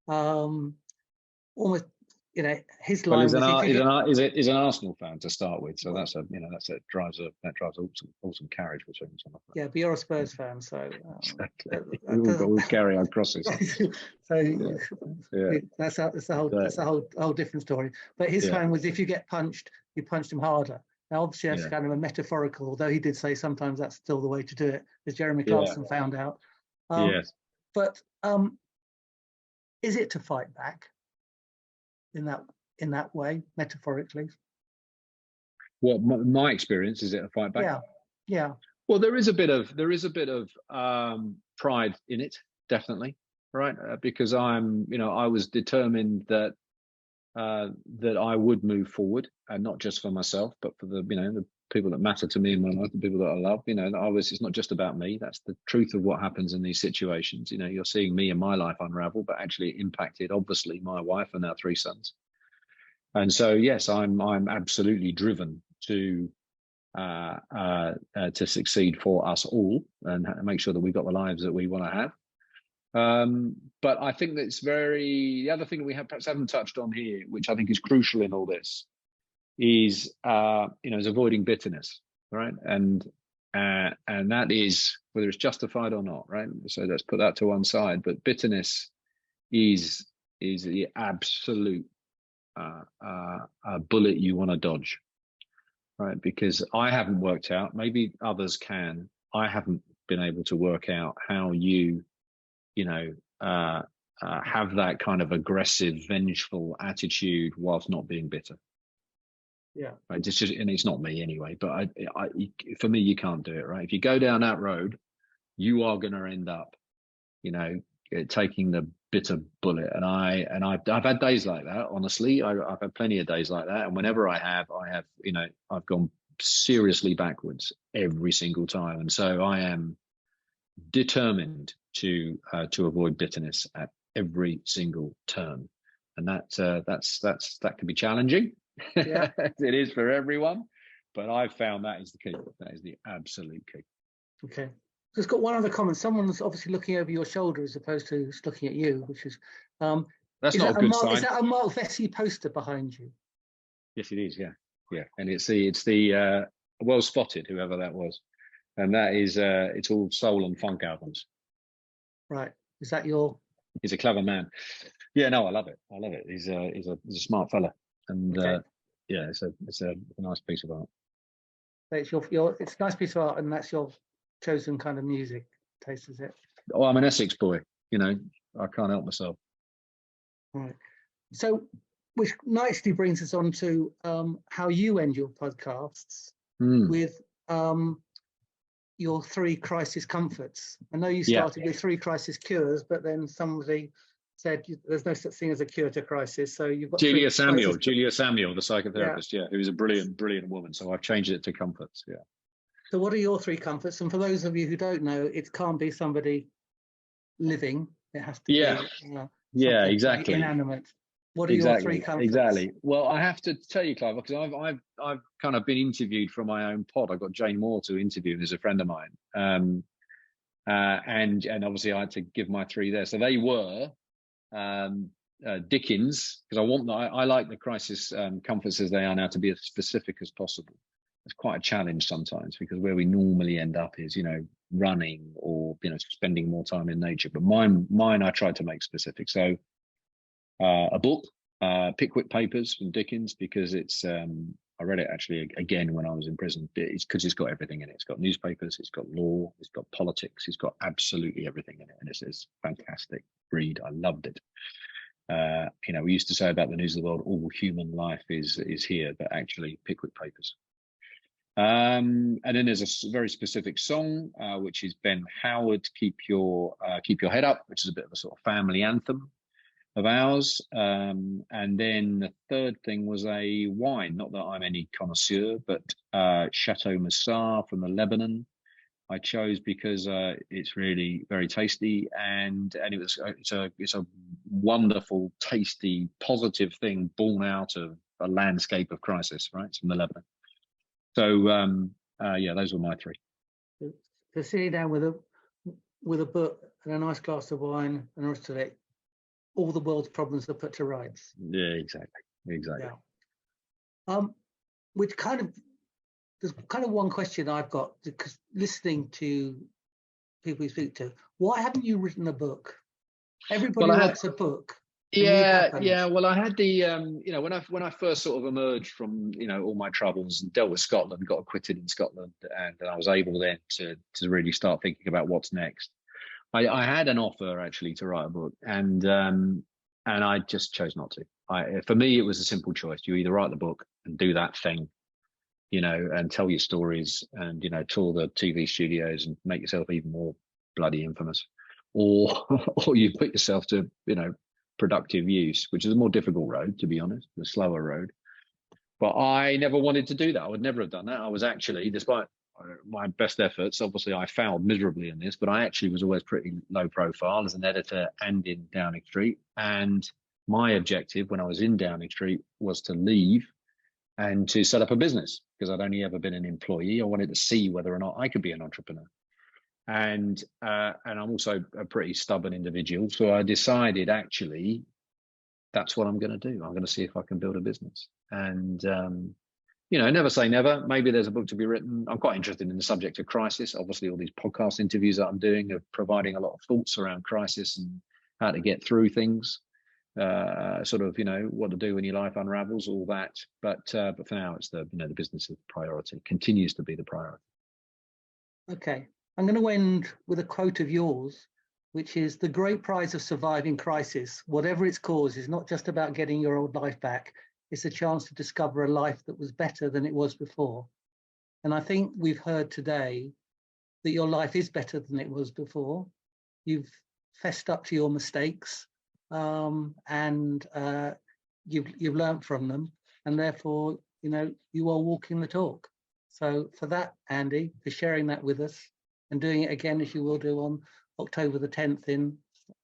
Almost. You know, his line. Well, he's an Arsenal fan to start with, so that drives awesome carriage between us. Yeah, but you're a Spurs fan, so exactly. We carry our crosses. So that's a whole different story. But his fan was, if you get punched, you punched him harder. Now, obviously, that's kind of a metaphorical, although he did say sometimes that's still the way to do it, as Jeremy Clarkson found out. Yes. But is it to fight back in that way, metaphorically? Well, my experience is it a fight back? Yeah. Well, there is a bit of pride in it, definitely, right? Because I was determined that I would move forward, and not just for myself, but for the people that matter to me in my life, the people that I love. It's not just about me. That's the truth of what happens in these situations. You know, you're seeing me and my life unravel, but actually it impacted, obviously, my wife and our 3 sons. And so, yes, I'm absolutely driven to succeed for us all and make sure that we've got the lives that we want to have. But I think that's the other thing that we perhaps haven't touched on here, which I think is crucial in all this, is is avoiding bitterness, right? And that is, whether it's justified or not, right? So let's put that to one side. But bitterness is the absolute bullet you want to dodge, right? Because I haven't worked out, maybe others can, I haven't been able to work out how you have that kind of aggressive, vengeful attitude whilst not being bitter. Yeah. Right. It's just, and it's not me anyway, but for me, you can't do it, right? If you go down that road, you are going to end up, taking the bitter bullet. And I've had days like that. Honestly, I've had plenty of days like that. And whenever I have, I've gone seriously backwards every single time. And so I am determined to avoid bitterness at every single turn. And that can be challenging. Yeah. It is for everyone, but I've found that is the key. That is the absolute key. Okay. Just got one other comment. Someone's obviously looking over your shoulder as opposed to just looking at you, which is that's not a good sign. Is that a Mark Vesey poster behind you? Yes, it is. Yeah, and it's the well spotted, whoever that was, and that is it's all soul and funk albums. Right. Is that your? He's a clever man. Yeah, no, I love it. He's a smart fella. And okay. It's a nice piece of art. It's it's a nice piece of art, and that's your chosen kind of music taste, is it? Oh, I'm an Essex boy. I can't help myself. Right. So, which nicely brings us on to how you end your podcasts with your 3 crisis comforts. I know you Yeah. started with 3 crisis cures, but then somebody said there's no such thing as a cure to crisis. So you've got Julia 3 crisis. Samuel, the psychotherapist, who was a brilliant woman. So I've changed it to comforts. Yeah. So what are your 3 comforts? And for those of you who don't know, it can't be somebody living. It has to be exactly, inanimate. What are your 3 comforts? Exactly. Well, I have to tell you, Clive, because I've kind of been interviewed from my own pod. I got Jane Moore to interview, who's a friend of mine, and obviously I had to give my 3 there. So they were Dickens, because I like the crisis comforts as they are now to be as specific as possible. It's quite a challenge sometimes, because where we normally end up is, running or, spending more time in nature. But mine I tried to make specific. So a book, Pickwick Papers from Dickens, because it's I read it actually again when I was in prison. It's because it's got everything in it. It's got newspapers, it's got law, it's got politics, it's got absolutely everything in it, and it's fantastic read. I loved it. We used to say about the news of the world, all human life is here, but actually Pickwick Papers. And then there's a very specific song, which is Ben Howard, Keep Your Head Up, which is a bit of a sort of family anthem of ours. And then the third thing was a wine, not that I'm any connoisseur, but Chateau Moussard from the Lebanon I chose because it's really very tasty, and it's a wonderful, tasty, positive thing born out of a landscape of crisis, right? It's from the Lebanon. So those were my 3. So sitting down with a book and a nice glass of wine and the rest of it, all the world's problems are put to rights. Yeah, exactly. Yeah. Which kind of, there's kind of one question I've got, because listening to people you speak to, why haven't you written a book? Everybody writes a book. Yeah. Well, I had the when I first sort of emerged from all my troubles and dealt with Scotland, got acquitted in Scotland, and I was able then to really start thinking about what's next. I had an offer actually to write a book, and I just chose not to. For me, it was a simple choice. You either write the book and do that thing, and tell your stories and tour the TV studios and make yourself even more bloody infamous, or you put yourself to productive use, which is a more difficult road, to be honest, the slower road. But I never wanted to do that. I would never have done that. I was actually, despite my best efforts, obviously I failed miserably in this, but I actually was always pretty low profile as an editor and in Downing Street. And my objective when I was in Downing Street was to leave and to set up a business, because I'd only ever been an employee. I wanted to see whether or not I could be an entrepreneur. And I'm also a pretty stubborn individual. So I decided, actually, that's what I'm going to do. I'm going to see if I can build a business. And, never say never. Maybe there's a book to be written. I'm quite interested in the subject of crisis. Obviously, all these podcast interviews that I'm doing are providing a lot of thoughts around crisis and how to get through things. What to do when your life unravels, all that. But for now, it's the business is the priority. Continues to be the priority. Okay. I'm going to end with a quote of yours, which is, the great prize of surviving crisis, whatever its cause, is not just about getting your old life back. It's a chance to discover a life that was better than it was before. And I think we've heard today that your life is better than it was before. You've fessed up to your mistakes, and you've learned from them. And therefore, you are walking the talk. So for that, Andy, for sharing that with us, and doing it again, as you will do on October the 10th in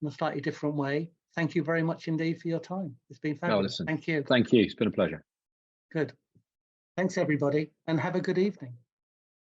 a slightly different way. Thank you very much indeed for your time. It's been fabulous. Thank you. Thank you. It's been a pleasure. Good. Thanks, everybody, and have a good evening.